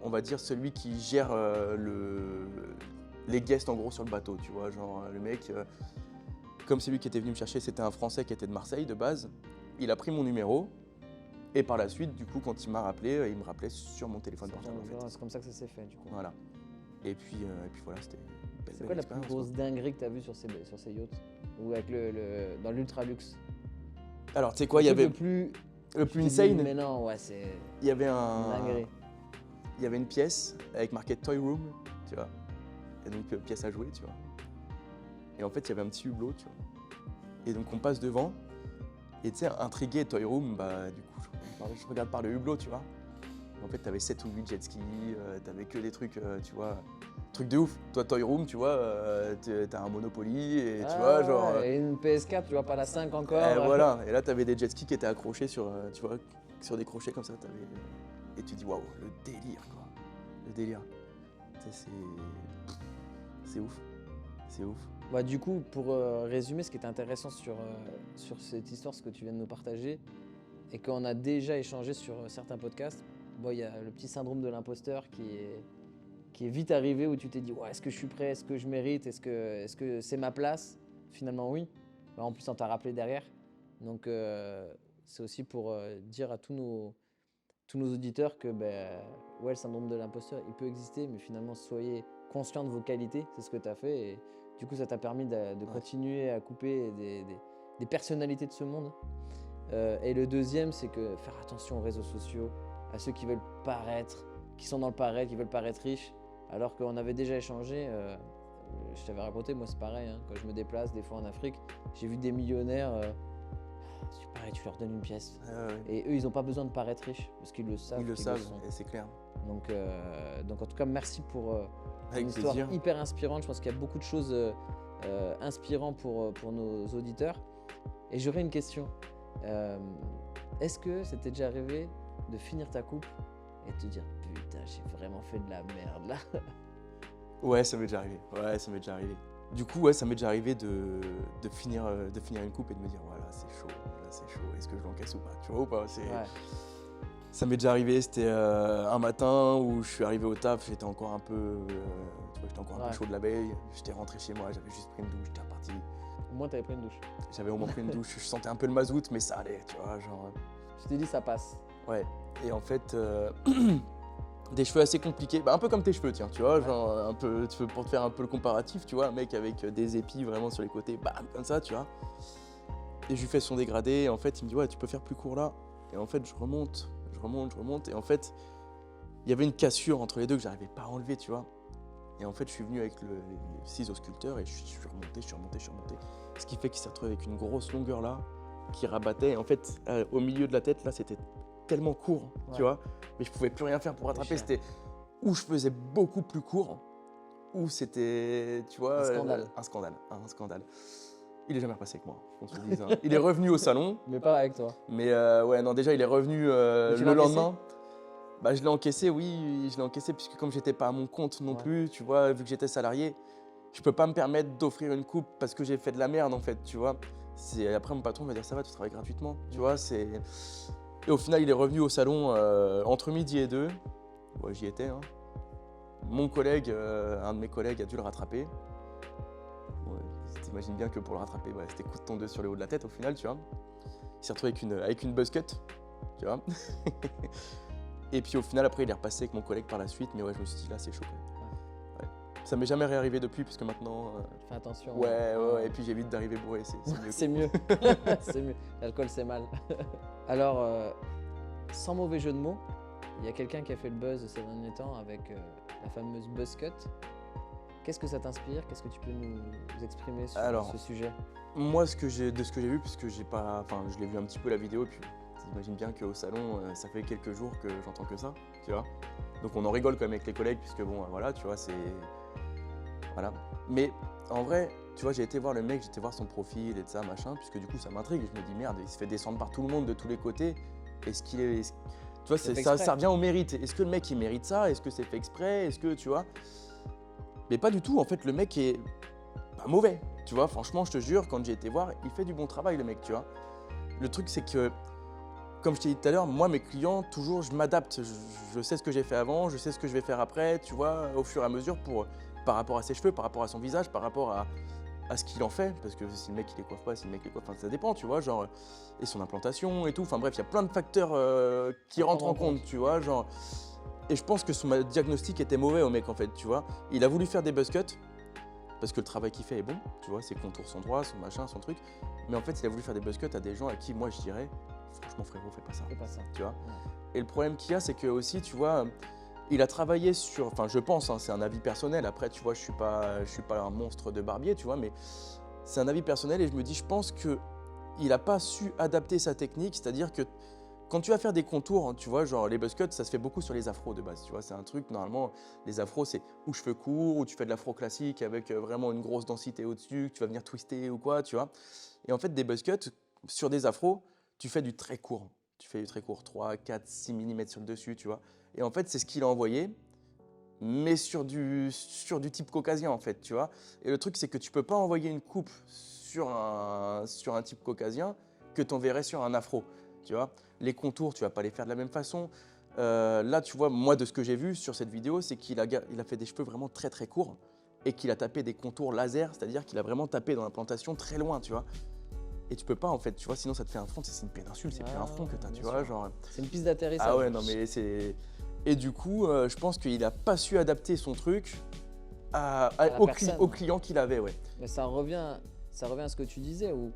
on va dire celui qui gère les guests en gros sur le bateau, tu vois, genre le mec, comme c'est lui qui était venu me chercher, c'était un Français qui était de Marseille de base, il a pris mon numéro et par la suite, du coup, quand il m'a rappelé, il me rappelait sur mon téléphone portable en fait. C'est comme ça que ça s'est fait du coup. Voilà. Et puis voilà, c'était une belle C'est quoi la plus grosse dinguerie que tu as vue sur ces yachts? Ou avec dans l'ultra luxe? Alors tu sais quoi, il y avait le plus insane. Mais non, ouais, c'est. Il y avait dinguerie. une pièce avec marqué Toy Room, tu vois. Et donc pièce à jouer, tu vois. Et en fait, il y avait un petit hublot, tu vois. Et donc on passe devant. Et tu sais, intrigué, Toy Room, du coup, je regarde par le hublot, tu vois. Et en fait, t'avais 7 ou 8 jet skis, t'avais que des trucs, tu vois, trucs de ouf. Toi, Toy Room, tu vois, t'as un Monopoly et tu vois, genre. Et une PS4, tu vois, pas la 5 encore. Et voilà. Et là, t'avais des jet skis qui étaient accrochés sur, tu vois, sur des crochets comme ça. Et tu dis, waouh, le délire, quoi. Le délire. C'est ouf. C'est ouf. Du coup, pour résumer, ce qui est intéressant sur cette histoire, ce que tu viens de nous partager, et qu'on a déjà échangé sur certains podcasts, il y a le petit syndrome de l'imposteur qui est vite arrivé où tu t'es dit est-ce que je suis prêt, est-ce que je mérite, est-ce que c'est ma place? Finalement, oui. En plus, on t'a rappelé derrière. Donc, c'est aussi pour dire à tous nos auditeurs que le syndrome de l'imposteur, il peut exister, mais finalement, soyez conscients de vos qualités, c'est ce que tu as fait. Et du coup, ça t'a permis de continuer à couper des personnalités de ce monde. Et le deuxième, c'est que faire attention aux réseaux sociaux. à ceux qui veulent paraître, qui sont dans le paraître, qui veulent paraître riches, alors qu'on avait déjà échangé. Je t'avais raconté, moi c'est pareil, hein, quand je me déplace des fois en Afrique, j'ai vu des millionnaires, c'est pareil, tu leur donnes une pièce. Et eux, ils n'ont pas besoin de paraître riches, parce qu'ils le savent. Ils le qu'ils savent, sont. et c'est clair. Donc en tout cas, merci pour Avec une histoire plaisir. hyper inspirante. Je pense qu'il y a beaucoup de choses inspirantes pour nos auditeurs. Et j'aurais une question. Est-ce que c'était déjà arrivé de finir ta coupe et de te dire putain, j'ai vraiment fait de la merde là? Ouais, ça m'est déjà arrivé. Ouais, ça m'est déjà arrivé. Du coup, ouais, ça m'est déjà arrivé de finir une coupe et de me dire, voilà, c'est chaud, là, c'est chaud. Est-ce que je l'encaisse ou pas? Tu vois ou pas? Ouais. Ça m'est déjà arrivé. C'était un matin où je suis arrivé au taf, j'étais encore un peu, tu vois, j'étais encore un peu chaud de la veille. J'étais rentré chez moi, j'avais juste pris une douche, j'étais reparti. Au moins, t'avais pris une douche. J'avais au moins pris une douche. Je sentais un peu le mazout, mais ça allait, tu vois, genre. Je t'ai dit, ça passe. Ouais. Et en fait. Des cheveux assez compliqués, bah, un peu comme tes cheveux, tiens, tu vois, genre un peu, pour te faire un peu le comparatif, tu vois, un mec avec des épis vraiment sur les côtés, bam, comme ça, tu vois. Et je lui fais son dégradé, et en fait, il me dit, ouais, tu peux faire plus court là. Et en fait, je remonte, et en fait, il y avait une cassure entre les deux que j'arrivais pas à enlever, tu vois. Et en fait, je suis venu avec les ciseaux sculpteurs et je suis remonté. Ce qui fait qu'il s'est retrouvé avec une grosse longueur là, qui rabattait. Et en fait, au milieu de la tête, là, c'était tellement court, tu vois, mais je pouvais plus rien faire pour rattraper. C'était où je faisais beaucoup plus court, ou c'était, tu vois, un scandale. Il est jamais repassé avec moi, qu'on se le dise. Hein. Il est revenu au salon. Mais pas avec toi. Mais ouais, non, déjà, il est revenu le lendemain. Bah, je l'ai encaissé, oui, je l'ai encaissé, puisque comme j'étais pas à mon compte non plus, tu vois, vu que j'étais salarié, je peux pas me permettre d'offrir une coupe parce que j'ai fait de la merde, en fait, tu vois. Après, mon patron va dire, ça va, tu travailles gratuitement, tu vois, c'est... Et au final, il est revenu au salon entre midi et 2. Ouais, j'y étais. Hein. Mon collègue, un de mes collègues a dû le rattraper. Ouais, t'imagines bien que pour le rattraper, ouais, c'était coup de tondeuse sur le haut de la tête au final, tu vois. Il s'est retrouvé avec une buzz cut, tu vois. Et puis au final, après, il est repassé avec mon collègue par la suite. Mais ouais, je me suis dit, là, c'est chaud. Ouais. Ça m'est jamais réarrivé depuis, puisque maintenant... Fais attention. Ouais, et puis j'évite d'arriver bourré, c'est mieux. C'est mieux. C'est mieux. L'alcool, c'est mal. Alors, sans mauvais jeu de mots, il y a quelqu'un qui a fait le buzz ces derniers temps avec la fameuse buzz cut. Qu'est-ce que ça t'inspire? Qu'est-ce que tu peux nous exprimer sur ce sujet? Moi, de ce que j'ai vu, puisque j'ai pas, enfin, je l'ai vu un petit peu la vidéo, puis t'imagines bien qu'au salon, ça fait quelques jours que j'entends que ça, tu vois. Donc on en rigole quand même avec les collègues, puisque bon, voilà, tu vois, c'est, voilà. Mais en vrai, tu vois, j'ai été voir le mec, j'ai été voir son profil et de ça, machin, puisque du coup, ça m'intrigue. Je me dis merde, il se fait descendre par tout le monde de tous les côtés. Est-ce qu'il est, tu vois, ça revient au mérite. Est-ce que le mec il mérite ça? Est-ce que c'est fait exprès? Est-ce que, tu vois? Mais pas du tout, en fait, le mec est pas mauvais, tu vois, franchement, je te jure, quand j'ai été voir, il fait du bon travail, le mec, tu vois. Le truc, c'est que, comme je t'ai dit tout à l'heure, moi, mes clients, toujours, je m'adapte, je sais ce que j'ai fait avant, je sais ce que je vais faire après, tu vois, au fur et à mesure, par rapport à ses cheveux, par rapport à son visage, par rapport à ce qu'il en fait, parce que si le mec, il les coiffe pas, si le mec les coiffe, enfin, ça dépend, tu vois, genre, et son implantation et tout, enfin bref, il y a plein de facteurs qui rentrent en compte, tu vois, genre... Et je pense que son diagnostic était mauvais au mec en fait, tu vois. Il a voulu faire des buzz cuts parce que le travail qu'il fait est bon, tu vois, ses contours sont droits, son machin, son truc. Mais en fait, il a voulu faire des buzz cuts à des gens à qui moi je dirais, franchement frérot, fais pas ça. Fais pas ça. Tu vois. Ouais. Et le problème qu'il y a, c'est que aussi, tu vois, il a travaillé sur, enfin je pense, hein, c'est un avis personnel. Après, tu vois, je suis pas un monstre de barbier, tu vois, mais c'est un avis personnel et je me dis, je pense que il a pas su adapter sa technique, c'est-à-dire que quand tu vas faire des contours, tu vois, genre les buzz cuts, ça se fait beaucoup sur les afros de base, tu vois, c'est un truc, normalement, les afros, c'est ou cheveux courts, ou tu fais de l'afro classique avec vraiment une grosse densité au-dessus, que tu vas venir twister ou quoi, tu vois. Et en fait, des buzz cuts, sur des afros, tu fais du très court. Tu fais du très court, 3, 4, 6 mm sur le dessus, tu vois. Et en fait, c'est ce qu'il a envoyé, mais sur du type caucasien, en fait, tu vois. Et le truc, c'est que tu peux pas envoyer une coupe sur un type caucasien que tu enverrais sur un afro, tu vois. Les contours, tu vas pas les faire de la même façon. Là, tu vois, moi, de ce que j'ai vu sur cette vidéo, c'est qu'il a fait des cheveux vraiment très très courts et qu'il a tapé des contours laser, c'est-à-dire qu'il a vraiment tapé dans l'implantation très loin, tu vois. Et tu peux pas, en fait, tu vois, sinon ça te fait un front, c'est une péninsule, c'est plus un front que tu as, tu vois, genre... C'est une piste d'atterrissage. Ah ouais, non, mais c'est... Et du coup, je pense qu'il a pas su adapter son truc au client qu'il avait, ouais. Mais ça revient à ce que tu disais, où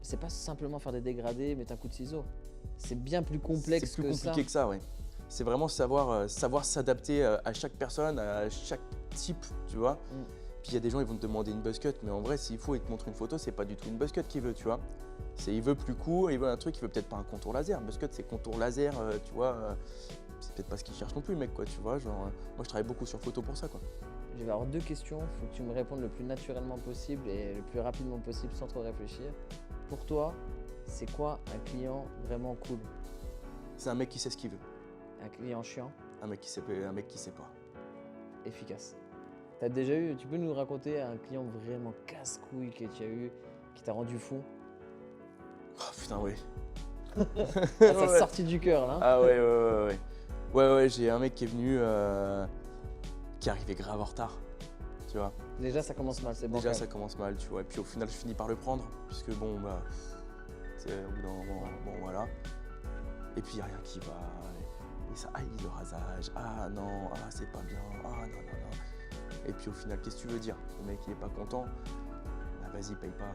c'est pas simplement faire des dégradés, mettre un coup de ciseau. C'est bien plus complexe que ça. C'est plus compliqué que ça, ouais. C'est vraiment savoir s'adapter à chaque personne, à chaque type, tu vois. Puis il y a des gens, ils vont te demander une buzz cut, mais en vrai, s'il faut, il te montre une photo, c'est pas du tout une buzz cut qu'il veut, tu vois. Il veut plus court, il veut un truc, il veut peut-être pas un contour laser. Buzz cut, c'est contour laser, tu vois. C'est peut-être pas ce qu'il cherche non plus, le mec, quoi, tu vois. Genre, moi, je travaille beaucoup sur photo pour ça, quoi. Je vais avoir 2 questions. Il faut que tu me répondes le plus naturellement possible et le plus rapidement possible sans trop réfléchir. Pour toi, c'est quoi un client vraiment cool? C'est un mec qui sait ce qu'il veut, Un client chiant, un mec qui sait pas. efficace. T'as déjà eu, tu peux nous raconter un client vraiment casse-couille que tu as eu, qui t'a rendu fou? Oh putain, ouais. Ça Ouais. sorti du cœur là. Ah ouais. Ouais, j'ai un mec qui est venu, qui est arrivé grave en retard, tu vois. Déjà ça commence mal, c'est bon. Déjà, ça commence mal, tu vois. Et puis au final, je finis par le prendre, puisque bon, bah, c'est au bout d'un moment, bon, voilà. Et puis, il n'y a rien qui va. Et ça haït le rasage. Ah non, ah c'est pas bien. Ah non. Et puis au final, qu'est-ce que tu veux dire? Le mec, il est pas content. Ah vas-y, paye pas.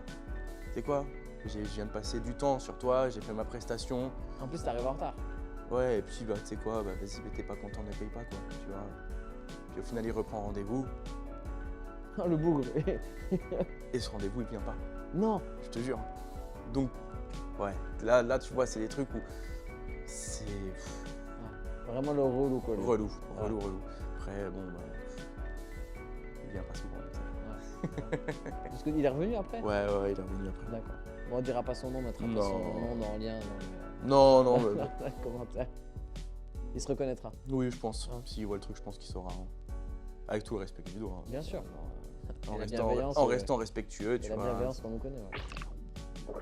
Tu sais quoi? Je viens de passer du temps sur toi, j'ai fait ma prestation. En plus t'arrives en retard. Ouais, et puis, bah, tu sais quoi? Bah, vas-y, mais t'es pas content, ne paye pas, quoi. Tu vois. Puis au final, il reprend rendez-vous. Oh le bougre. Et ce rendez-vous, il vient pas. Non. Je te jure. Donc, ouais, là tu vois, c'est des trucs où c'est Vraiment le relou quoi. lui. relou. Après, bon, bah, il vient pas souvent. Ouais. Parce qu'il est revenu après? Ouais, il est revenu après. D'accord. Bon, on dira pas son nom, on mettra pas Non. son nom dans le lien. Non, mais Dans les commentaires. Il se reconnaîtra. oui, je pense. Ouais. S'il voit le truc, je pense qu'il saura. Hein. Avec tout le respect du dos. Hein. Bien sûr. En Et la restant, bienveillance, en restant respectueux, Et tu la vois. bienveillance qu'on nous connaît. Ouais.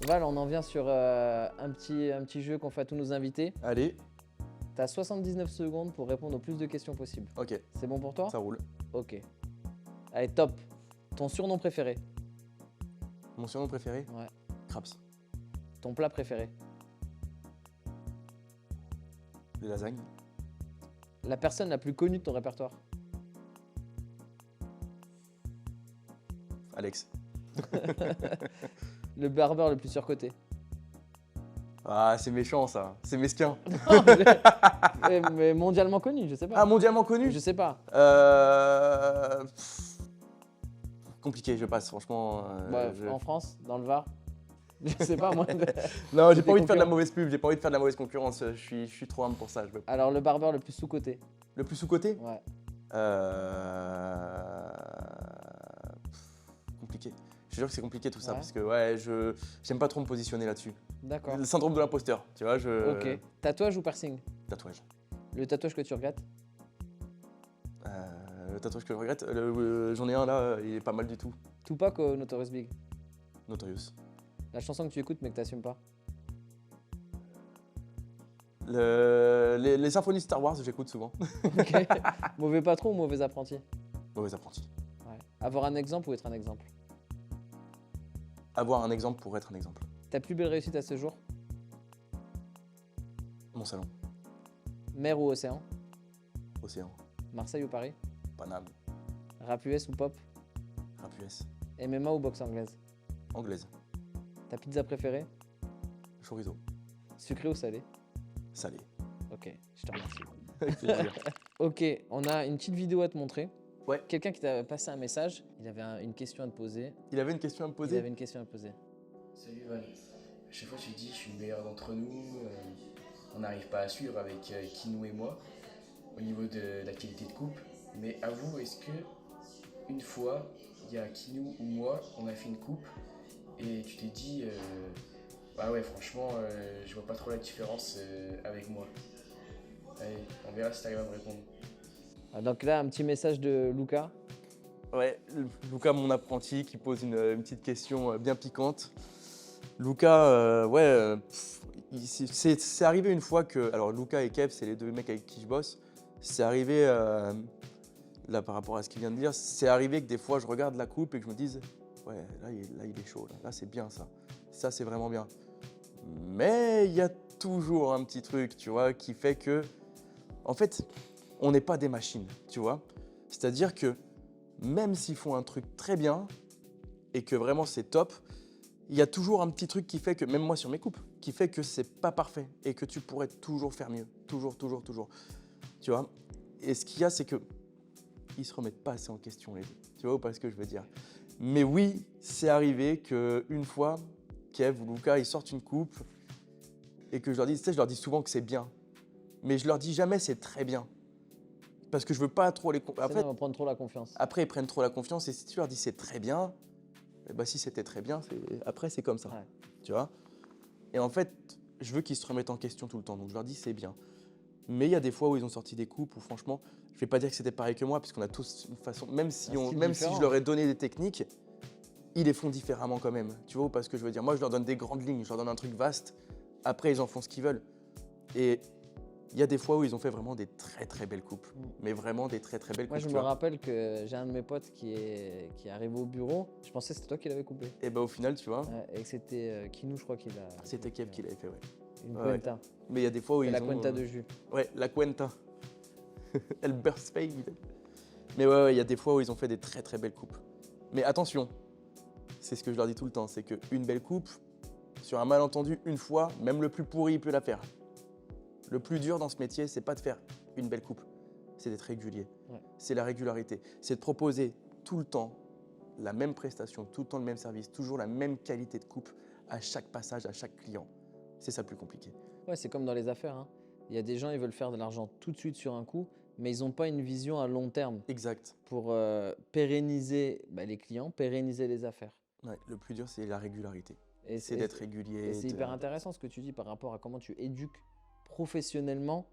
Val, on en vient sur un petit jeu qu'on fait à tous nos invités. Allez, T'as 79 secondes pour répondre au plus de questions possibles. ok, C'est bon pour toi? ça roule. Ok. Allez, top. Ton surnom préféré? Mon surnom préféré? Ouais. Craps. Ton plat préféré? Des lasagnes. La personne la plus connue de ton répertoire? Alex. Le barbeur le plus surcoté? Ah, c'est méchant ça. C'est mesquin. mais mondialement connu, je sais pas. Ah, mondialement connu? Je sais pas. Compliqué, je passe, franchement. Ouais, en France, dans le Var? Je sais pas moi. Non, j'ai Des pas envie de faire de la concurrents. mauvaise pub, j'ai pas envie de faire de la mauvaise concurrence. Je suis trop âme pour ça. Alors, le barbeur le plus sous-coté? Le plus sous-côté? Ouais. Compliqué. Je te jure que c'est compliqué tout ça Ouais. parce que ouais, j'aime pas trop me positionner là-dessus. D'accord. Le syndrome de l'imposteur, tu vois, Ok. Tatouage ou piercing? Tatouage. Le tatouage que tu regrettes? Le tatouage que je regrette, j'en ai un là, il est pas mal du tout. Tupac ou Notorious Big? Notorious. La chanson que tu écoutes mais que t'assumes pas? Les symphonies Star Wars, j'écoute souvent. Ok. Mauvais patron ou mauvais apprenti? Mauvais apprenti. Ouais. Avoir un exemple ou être un exemple? Avoir un exemple pour être un exemple. Ta plus belle réussite à ce jour? Mon salon. Mer ou océan? Océan. Marseille ou Paris? Paname. Rap US ou pop? Rap US. MMA ou boxe anglaise? Anglaise. Ta pizza préférée? Chorizo. Sucré ou salé? Salé. Ok, je te remercie. Avec plaisir. Ok, on a une petite vidéo à te montrer. Ouais. Quelqu'un qui t'a passé un message, il avait une question à te poser. Il avait une question à me Il poser. avait une question à te poser. Salut Val. À chaque fois tu dis je suis le meilleur d'entre nous, on n'arrive pas à suivre avec Kinou et moi au niveau de la qualité de coupe. Mais avoue, est-ce que une fois il y a Kinou ou moi, on a fait une coupe et tu t'es dit bah ouais franchement je vois pas trop la différence avec moi. Allez, on verra si t'arrives à me répondre. Donc là, un petit message de Lucas. Ouais, Lucas, mon apprenti, qui pose une petite question bien piquante. Lucas, c'est arrivé une fois que. Alors, Lucas et Kev, c'est les deux mecs avec qui je bosse. C'est arrivé, là, par rapport à ce qu'il vient de dire, c'est arrivé que des fois, je regarde la coupe et que je me dise, ouais, là, il est chaud. Là, c'est bien ça. Ça, c'est vraiment bien. Mais il y a toujours un petit truc, tu vois, qui fait que. En fait, on n'est pas des machines, tu vois. C'est-à-dire que même s'ils font un truc très bien et que vraiment c'est top, il y a toujours un petit truc qui fait que, même moi sur mes coupes, qui fait que c'est pas parfait et que tu pourrais toujours faire mieux. Toujours. Tu vois? Et ce qu'il y a, c'est que ils se remettent pas assez en question, les deux. Tu vois ou pas ce que je veux dire? Mais oui, c'est arrivé qu'une fois, Kev ou Luca, ils sortent une coupe et que je leur dis, tu sais, je leur dis souvent que c'est bien. Mais je leur dis jamais c'est très bien. Parce que je veux pas trop les... Ça va prendre trop la confiance. Après, ils prennent trop la confiance et si tu leur dis c'est très bien, eh ben, si c'était très bien, après c'est comme ça. Ouais. Tu vois? Et en fait, je veux qu'ils se remettent en question tout le temps. Donc je leur dis c'est bien. Mais il y a des fois où ils ont sorti des coupes où franchement, je vais pas dire que c'était pareil que moi, puisqu'on a tous une façon, même si je leur ai donné des techniques, ils les font différemment quand même. Tu vois, parce que je veux dire, moi je leur donne des grandes lignes, je leur donne un truc vaste, après ils en font ce qu'ils veulent. Et il y a des fois où ils ont fait vraiment des très très belles coupes, mais vraiment des très très belles Moi, coupes. je me rappelle que j'ai un de mes potes qui est arrivé au bureau. Je pensais que c'était toi qui l'avais coupé. Et bah au final, tu vois, Ouais, et que c'était Kinou, je crois qu'il a. c'était Kev qui l'avait fait, ouais. Une Ouais. cuenta. Mais il y a des fois où C'est ils la ont... cuenta de jus. Ouais, la cuenta. Elle burst fade. Mais ouais, il y a des fois où ils ont fait des très très belles coupes. Mais attention, c'est ce que je leur dis tout le temps, c'est qu'une belle coupe, sur un malentendu, une fois, même le plus pourri, il peut la faire. Le plus dur dans ce métier, c'est pas de faire une belle coupe, c'est d'être régulier. Ouais. C'est la régularité. C'est de proposer tout le temps la même prestation, tout le temps le même service, toujours la même qualité de coupe à chaque passage, à chaque client. C'est ça le plus compliqué. Ouais, c'est comme dans les affaires, hein. Il y a des gens, ils veulent faire de l'argent tout de suite sur un coup, mais ils n'ont pas une vision à long terme Exact. pour pérenniser les clients, pérenniser les affaires. Ouais, le plus dur, c'est la régularité. Et C'est d'être régulier. Et c'est hyper intéressant ce que tu dis par rapport à comment tu éduques professionnellement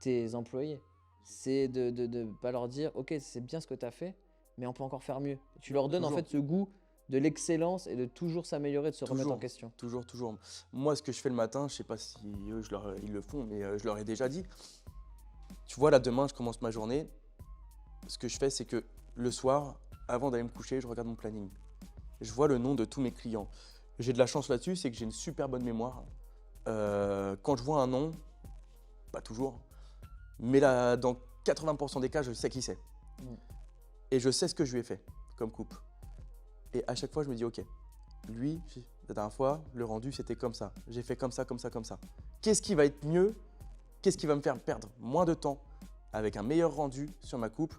tes employés. C'est de ne pas leur dire « Ok, c'est bien ce que tu as fait, mais on peut encore faire mieux ». Tu leur donnes en fait ce goût de l'excellence et de toujours s'améliorer, de se remettre en question. Toujours. Moi, ce que je fais le matin, je sais pas si eux, ils le font, mais je leur ai déjà dit. Tu vois, là, demain, je commence ma journée. Ce que je fais, c'est que le soir, avant d'aller me coucher, je regarde mon planning. Je vois le nom de tous mes clients. J'ai de la chance là-dessus, c'est que j'ai une super bonne mémoire. Quand je vois un nom, pas toujours, mais là, dans 80% des cas, je sais qui c'est. Et je sais ce que je lui ai fait comme coupe. Et à chaque fois, je me dis, ok, lui, la dernière fois, le rendu, c'était comme ça. J'ai fait comme ça. Qu'est-ce qui va être mieux? Qu'est-ce qui va me faire perdre moins de temps avec un meilleur rendu sur ma coupe?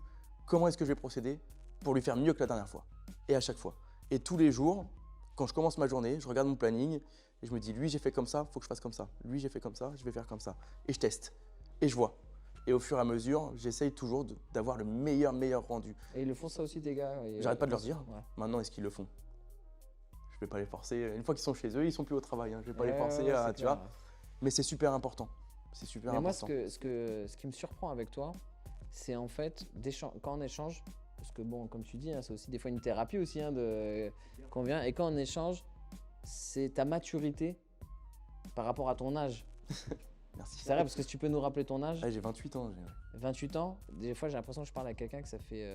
Comment est-ce que je vais procéder pour lui faire mieux que la dernière fois? Et à chaque fois. Et tous les jours, quand je commence ma journée, je regarde mon planning et je me dis, lui, j'ai fait comme ça, il faut que je fasse comme ça. Lui, j'ai fait comme ça, je vais faire comme ça. Et je teste. Et je vois. Et au fur et à mesure, j'essaye toujours d'avoir le meilleur rendu. Et ils le font ça aussi, tes gars? J'arrête pas de leur dire. Ouais. Maintenant, est-ce qu'ils le font? Je vais pas les forcer. Une fois qu'ils sont chez eux, ils sont plus au travail. Hein. Je vais pas les forcer, tu vois. Mais c'est super important. C'est super important. Moi, ce qui me surprend avec toi, c'est en fait, quand on échange, parce que bon, comme tu dis, hein, c'est aussi des fois une thérapie aussi, hein, qu'on vient, et quand on échange, c'est ta maturité par rapport à ton âge. Merci. C'est vrai, parce que si tu peux nous rappeler ton âge. J'ai 28 ans. 28 ans, des fois j'ai l'impression que je parle à quelqu'un que ça fait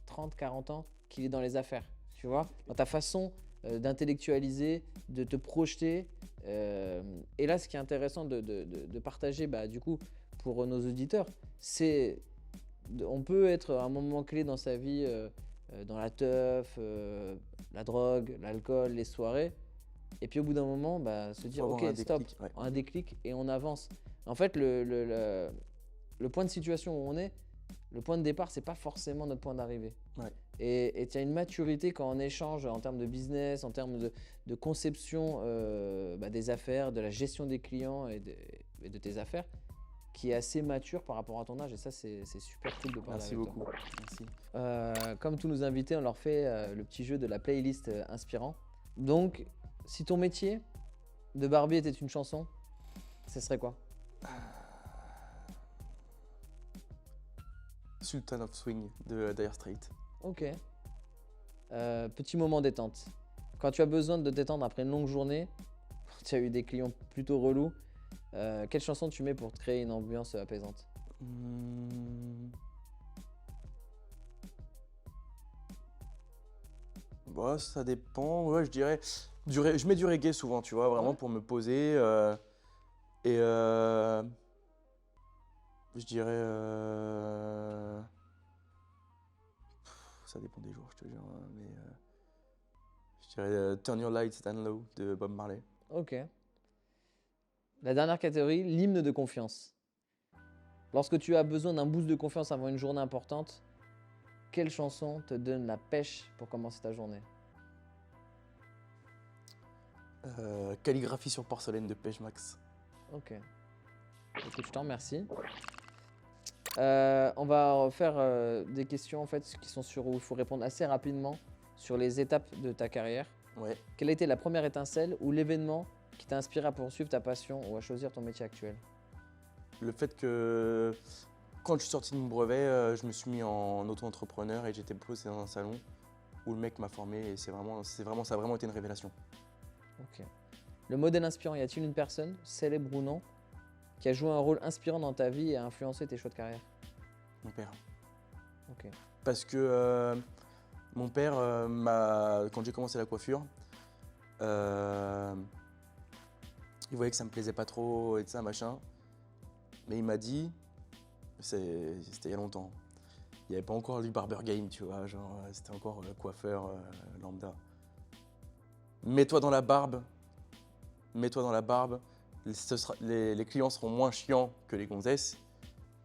30, 40 ans qu'il est dans les affaires, tu vois, dans ta façon d'intellectualiser, de te projeter. Et là, ce qui est intéressant de partager, du coup, pour nos auditeurs, c'est on peut être à un moment clé dans sa vie, dans la teuf, la drogue, l'alcool, les soirées, et puis au bout d'un moment, se dire ok, stop, un déclic et on avance. En fait, le point de situation où on est, le point de départ, c'est pas forcément notre point d'arrivée. Ouais. Et tu as une maturité quand on échange en termes de business, en termes de conception des affaires, de la gestion des clients et de tes affaires, qui est assez mature par rapport à ton âge. Et ça, c'est super cool de parler Merci avec beaucoup. toi. Merci. Comme tous nos invités, on leur fait le petit jeu de la playlist inspirant. Donc, si ton métier de barbier était une chanson, ce serait quoi? Sultan of Swing de Dire Straits. Ok. Petit moment détente. Quand tu as besoin de te détendre après une longue journée, quand tu as eu des clients plutôt relous, quelle chanson tu mets pour te créer une ambiance apaisante? Bah, ça dépend. Ouais, je dirais. Je mets du reggae souvent, tu vois, vraiment pour me poser. Et je dirais. Ça dépend des jours, je te jure. Hein, mais je dirais Turn Your Lights Down Low de Bob Marley. Ok. La dernière catégorie, l'hymne de confiance. Lorsque tu as besoin d'un boost de confiance avant une journée importante, quelle chanson te donne la pêche pour commencer ta journée? Calligraphie sur porcelaine de Page Max. Ok. Écoute, je t'en remercie. On va faire des questions en fait qui sont sur où il faut répondre assez rapidement sur les étapes de ta carrière. Ouais. Quelle a été la première étincelle ou l'événement qui t'a inspiré à poursuivre ta passion ou à choisir ton métier actuel? Le fait que quand je suis sorti de mon brevet, je me suis mis en auto-entrepreneur et j'étais posé dans un salon où le mec m'a formé et ça a vraiment été une révélation. Ok. Le modèle inspirant, y a-t-il une personne, célèbre ou non, qui a joué un rôle inspirant dans ta vie et a influencé tes choix de carrière? Mon père. Ok. Parce que mon père, quand j'ai commencé la coiffure, il voyait que ça me plaisait pas trop et de ça, machin. Mais il m'a dit, c'était il y a longtemps, il n'y avait pas encore du barber game, tu vois, genre c'était encore coiffeur lambda. Mets-toi dans la barbe, les clients seront moins chiants que les gonzesses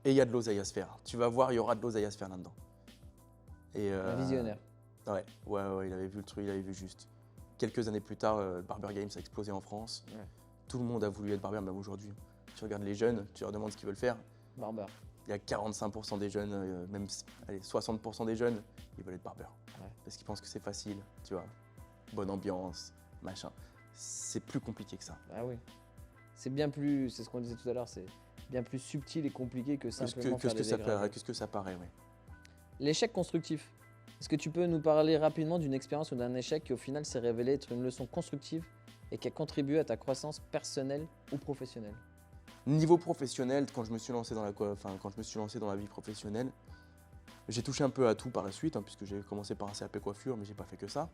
et il y a de l'oseille à se faire. Tu vas voir, il y aura de l'oseille à se faire là-dedans. Et, Un visionnaire. Ouais, il avait vu le truc, il avait vu juste. Quelques années plus tard, le barber game, ça a explosé en France. Ouais. Tout le monde a voulu être barber, même aujourd'hui. Tu regardes les jeunes, tu leur demandes ce qu'ils veulent faire. Barber. Il y a 45% des jeunes, même allez, 60% des jeunes, ils veulent être barbeur. Ouais. Parce qu'ils pensent que c'est facile, tu vois. Bonne ambiance, machin. C'est plus compliqué que ça. Ah oui. C'est bien plus, c'est ce qu'on disait tout à l'heure, c'est bien plus subtil et compliqué que simplement faire des dégradés. Qu'est-ce que ça paraît, oui. L'échec constructif. Est-ce que tu peux nous parler rapidement d'une expérience ou d'un échec qui au final s'est révélé être une leçon constructive et qui a contribué à ta croissance personnelle ou professionnelle? Niveau professionnel, quand je me suis lancé dans la vie professionnelle, j'ai touché un peu à tout par la suite, hein, puisque j'ai commencé par un CAP coiffure, mais j'ai pas fait que ça.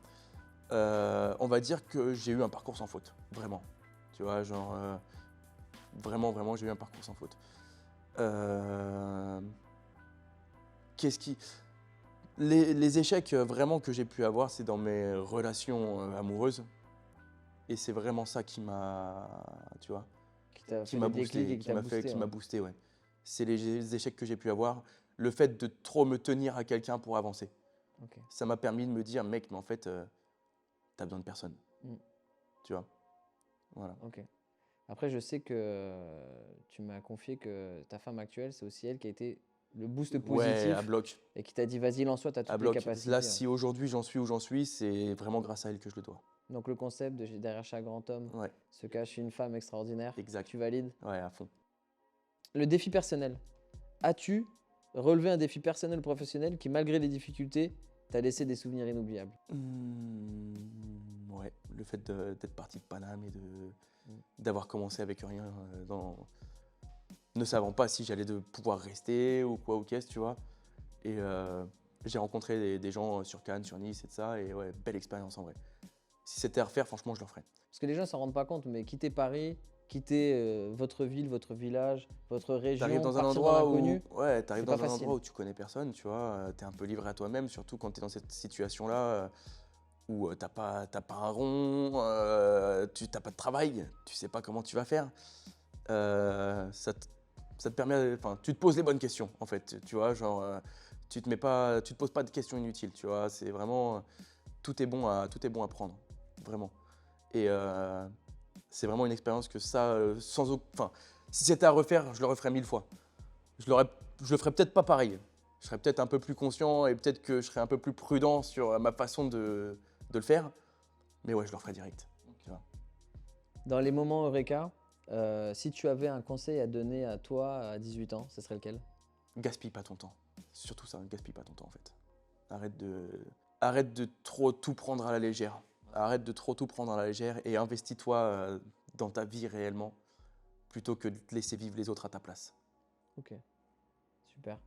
On va dire que j'ai eu un parcours sans faute, vraiment. Tu vois, genre, vraiment, j'ai eu un parcours sans faute. Les échecs vraiment que j'ai pu avoir, c'est dans mes relations amoureuses. Et c'est vraiment ça qui m'a, tu vois, Qui m'a boosté, qui m'a boosté, ouais. C'est les échecs que j'ai pu avoir, le fait de trop me tenir à quelqu'un pour avancer. Ok. Ça m'a permis de me dire, mec, mais en fait, t'as besoin de personne. Mm. Tu vois, voilà. Ok. Après, je sais que tu m'as confié que ta femme actuelle, c'est aussi elle qui a été le boost Ouais, positif à bloc. et qui t'a dit vas-y, lance-toi, t'as À toutes les bloc. capacités. Là, Ouais. si aujourd'hui j'en suis où j'en suis, c'est vraiment grâce à elle que je le dois. Donc le concept de derrière chaque grand homme Ouais, se cache une femme extraordinaire. exact. Tu valides? Ouais, à fond. Le défi personnel. As-tu relevé un défi personnel ou professionnel qui, malgré les difficultés, t'a laissé des souvenirs inoubliables? Ouais, le fait d'être parti de Paname et d'avoir commencé avec rien ne savant pas si j'allais pouvoir rester ou quoi ou qu'est-ce, tu vois. Et j'ai rencontré des gens sur Cannes, sur Nice et de ça, et ouais, belle expérience en vrai. Si c'était à refaire, franchement, je le referais. Parce que les gens ne s'en rendent pas compte, mais quitter Paris, quitter votre ville, votre village, votre région, T'arrives dans un partir endroit dans l'inconnu, t'arrives c'est dans pas un facile. endroit où tu connais personne, tu vois. T'es un peu livré à toi-même, surtout quand t'es dans cette situation-là où t'as pas un rond, t'as pas de travail, tu sais pas comment tu vas faire. Ça te permet, enfin, tu te poses les bonnes questions en fait, tu vois, genre tu te poses pas de questions inutiles, tu vois. C'est vraiment tout est bon à prendre, vraiment. Et c'est vraiment une expérience que ça, enfin, si c'était à refaire, je le referais 1000 fois. Je le ferais peut-être pas pareil. Je serais peut-être un peu plus conscient et peut-être que je serais un peu plus prudent sur ma façon de le faire. Mais ouais, je le referais direct. Tu vois. Dans les moments Eureka, si tu avais un conseil à donner à toi à 18 ans, ce serait lequel? Gaspille pas ton temps. Surtout ça, gaspille pas ton temps en fait. Arrête de trop tout prendre à la légère. Arrête de trop tout prendre à la légère et investis-toi dans ta vie réellement plutôt que de laisser vivre les autres à ta place. Ok, super.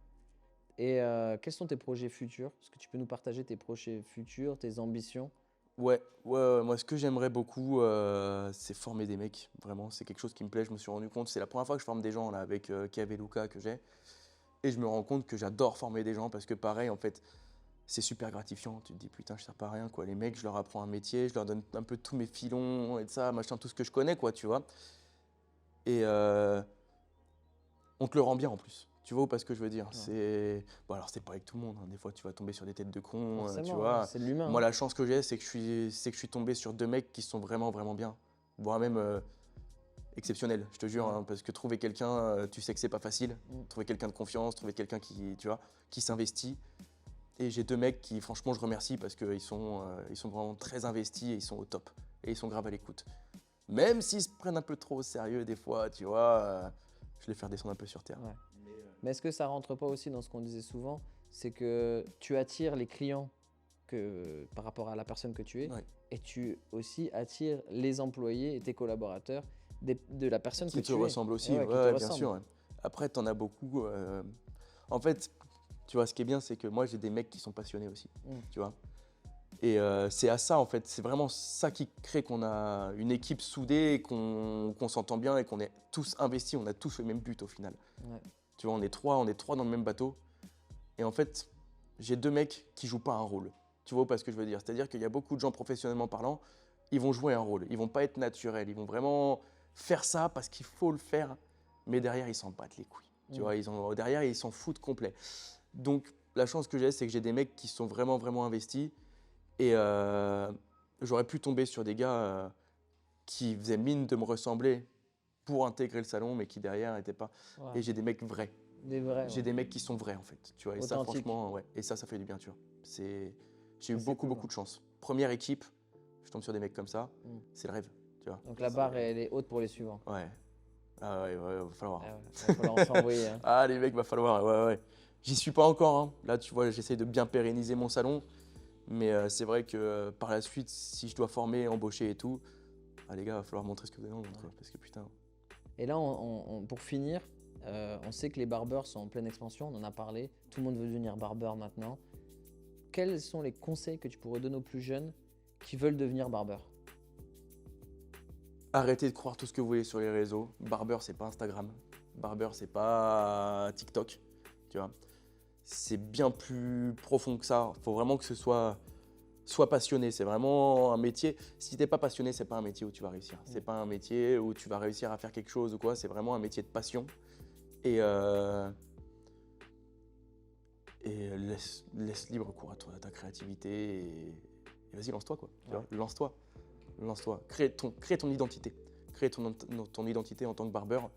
Et quels sont tes projets futurs? Est-ce que tu peux nous partager tes projets futurs, tes ambitions? Ouais, moi ce que j'aimerais beaucoup, c'est former des mecs, vraiment, c'est quelque chose qui me plaît, je me suis rendu compte, c'est la première fois que je forme des gens là avec Kev et Luca que j'ai, et je me rends compte que j'adore former des gens parce que pareil, en fait, c'est super gratifiant, tu te dis putain, je sers pas à rien quoi, les mecs, je leur apprends un métier, je leur donne un peu tous mes filons et de ça, machin, tout ce que je connais quoi, tu vois. Et on te le rend bien en plus. Tu vois pas ce que je veux dire? Bon, alors c'est pas avec tout le monde, hein. Des fois tu vas tomber sur des têtes de cons, tu Forcément, vois. c'est de l'humain. Moi la chance que j'ai c'est que je suis tombé sur 2 mecs qui sont vraiment vraiment bien. Voire même exceptionnels, je te jure, hein, parce que trouver quelqu'un, tu sais que c'est pas facile. Trouver quelqu'un de confiance, trouver quelqu'un qui, tu vois, qui s'investit. Et j'ai 2 mecs qui franchement je remercie parce qu'ils sont vraiment très investis et ils sont au top. Et ils sont grave à l'écoute. Même s'ils se prennent un peu trop au sérieux des fois, tu vois, je les fais descendre un peu sur terre. Ouais. Mais est-ce que ça rentre pas aussi dans ce qu'on disait souvent, c'est que tu attires les clients par rapport à la personne que tu es, Ouais. et tu aussi attires les employés et tes collaborateurs de la personne Qui que te tu es. ressemble aussi, Ouais, qui te ouais, bien ressemble. sûr. Ouais. Après, t'en as beaucoup. En fait, tu vois, ce qui est bien, c'est que moi, j'ai des mecs qui sont passionnés aussi, tu vois. Et c'est à ça, en fait, c'est vraiment ça qui crée qu'on a une équipe soudée, et qu'on s'entend bien et qu'on est tous investis, on a tous le même but au final. Ouais. Tu vois, on est trois dans le même bateau. Et en fait, j'ai 2 mecs qui jouent pas un rôle. Tu vois pas ce que je veux dire? C'est-à-dire qu'il y a beaucoup de gens professionnellement parlant, ils vont jouer un rôle, ils vont pas être naturels, ils vont vraiment faire ça parce qu'il faut le faire, mais derrière ils s'en battent les couilles. Tu vois, derrière ils s'en foutent complet. Donc la chance que j'ai, c'est que j'ai des mecs qui sont vraiment vraiment investis et j'aurais pu tomber sur des gars qui faisaient mine de me ressembler pour intégrer le salon, mais qui derrière n'étaient pas. Ouais. Et j'ai des mecs vrais. Des vrais. J'ai des mecs qui sont vrais en fait, tu vois. Et ça, Authentiques. franchement, ouais. Et ça fait du bien, tu vois. J'ai eu c'est beaucoup, cool, beaucoup de chance. Première équipe, je tombe sur des mecs comme ça, Mm. c'est le rêve, tu vois. Donc la barre, elle est haute pour les suivants. Ouais. Ah ouais, va falloir. Ah ouais, va falloir s'envoyer. Hein. Ah les mecs, va falloir, ouais. J'y suis pas encore, hein. Là, tu vois, j'essaie de bien pérenniser mon salon. Mais c'est vrai que par la suite, si je dois former, embaucher et tout, ah les gars, va falloir montrer ce que vous avez dans le ventre, parce que putain. Et là, pour finir, on sait que les barbeurs sont en pleine expansion, on en a parlé, tout le monde veut devenir barbeur maintenant. Quels sont les conseils que tu pourrais donner aux plus jeunes qui veulent devenir barbeur? Arrêtez de croire tout ce que vous voulez sur les réseaux. Barber, c'est pas Instagram. Barber, c'est pas TikTok, tu vois. C'est bien plus profond que ça. Il faut vraiment que ce soit passionné. C'est vraiment un métier. Si t'es pas passionné, c'est pas un métier où tu vas réussir. C'est pas un métier où tu vas réussir à faire quelque chose ou quoi. C'est vraiment un métier de passion. Et laisse libre cours à ta créativité et vas-y, lance-toi quoi. Tu vois, lance-toi. Crée ton identité. Crée ton identité en tant que barbeur.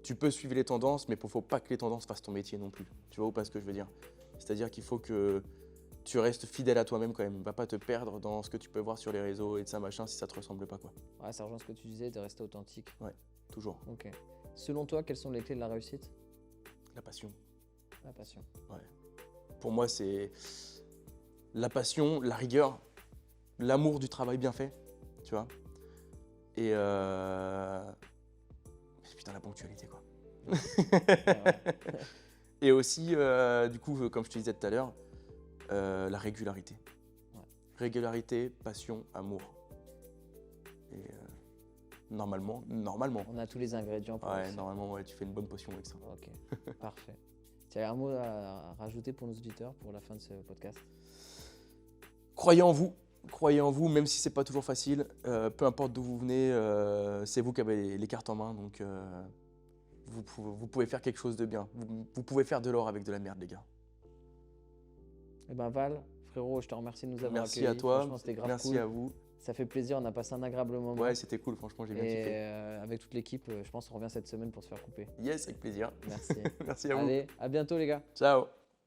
Tu peux suivre les tendances, mais il ne faut pas que les tendances fassent ton métier non plus. Tu vois pas ce que je veux dire? C'est-à-dire qu'il faut que tu restes fidèle à toi-même quand même. Va pas te perdre dans ce que tu peux voir sur les réseaux et de ça machin si ça te ressemble pas quoi. Ouais, ça rejoint ce que tu disais, de rester authentique. Ouais, toujours. Ok. Selon toi, quelles sont les clés de la réussite? La passion. La passion. Ouais. Pour moi, c'est la passion, la rigueur, l'amour du travail bien fait, tu vois. Et putain, la ponctualité quoi. Et aussi, du coup, comme je te disais tout à l'heure, la régularité. Ouais. Régularité, passion, amour. Et normalement. On a tous les ingrédients pour Ouais, réussir. normalement, ouais, tu fais une bonne potion avec ça. Ok, parfait. Tu as un mot à rajouter pour nos auditeurs pour la fin de ce podcast? Croyez en vous, même si c'est pas toujours facile. Peu importe d'où vous venez, c'est vous qui avez les cartes en main, donc vous pouvez faire quelque chose de bien. Vous pouvez faire de l'or avec de la merde, les gars. Eh ben Val, frérot, je te remercie de nous avoir Merci accueillis. à toi, Franchement, c'était grave merci cool. à vous. Ça fait plaisir, on a passé un agréable moment. Ouais, c'était cool, franchement, j'ai bien Et kiffé. avec toute l'équipe, je pense qu'on revient cette semaine pour se faire couper. Yes, avec plaisir. Merci. Merci à vous. Allez, à bientôt les gars. Ciao.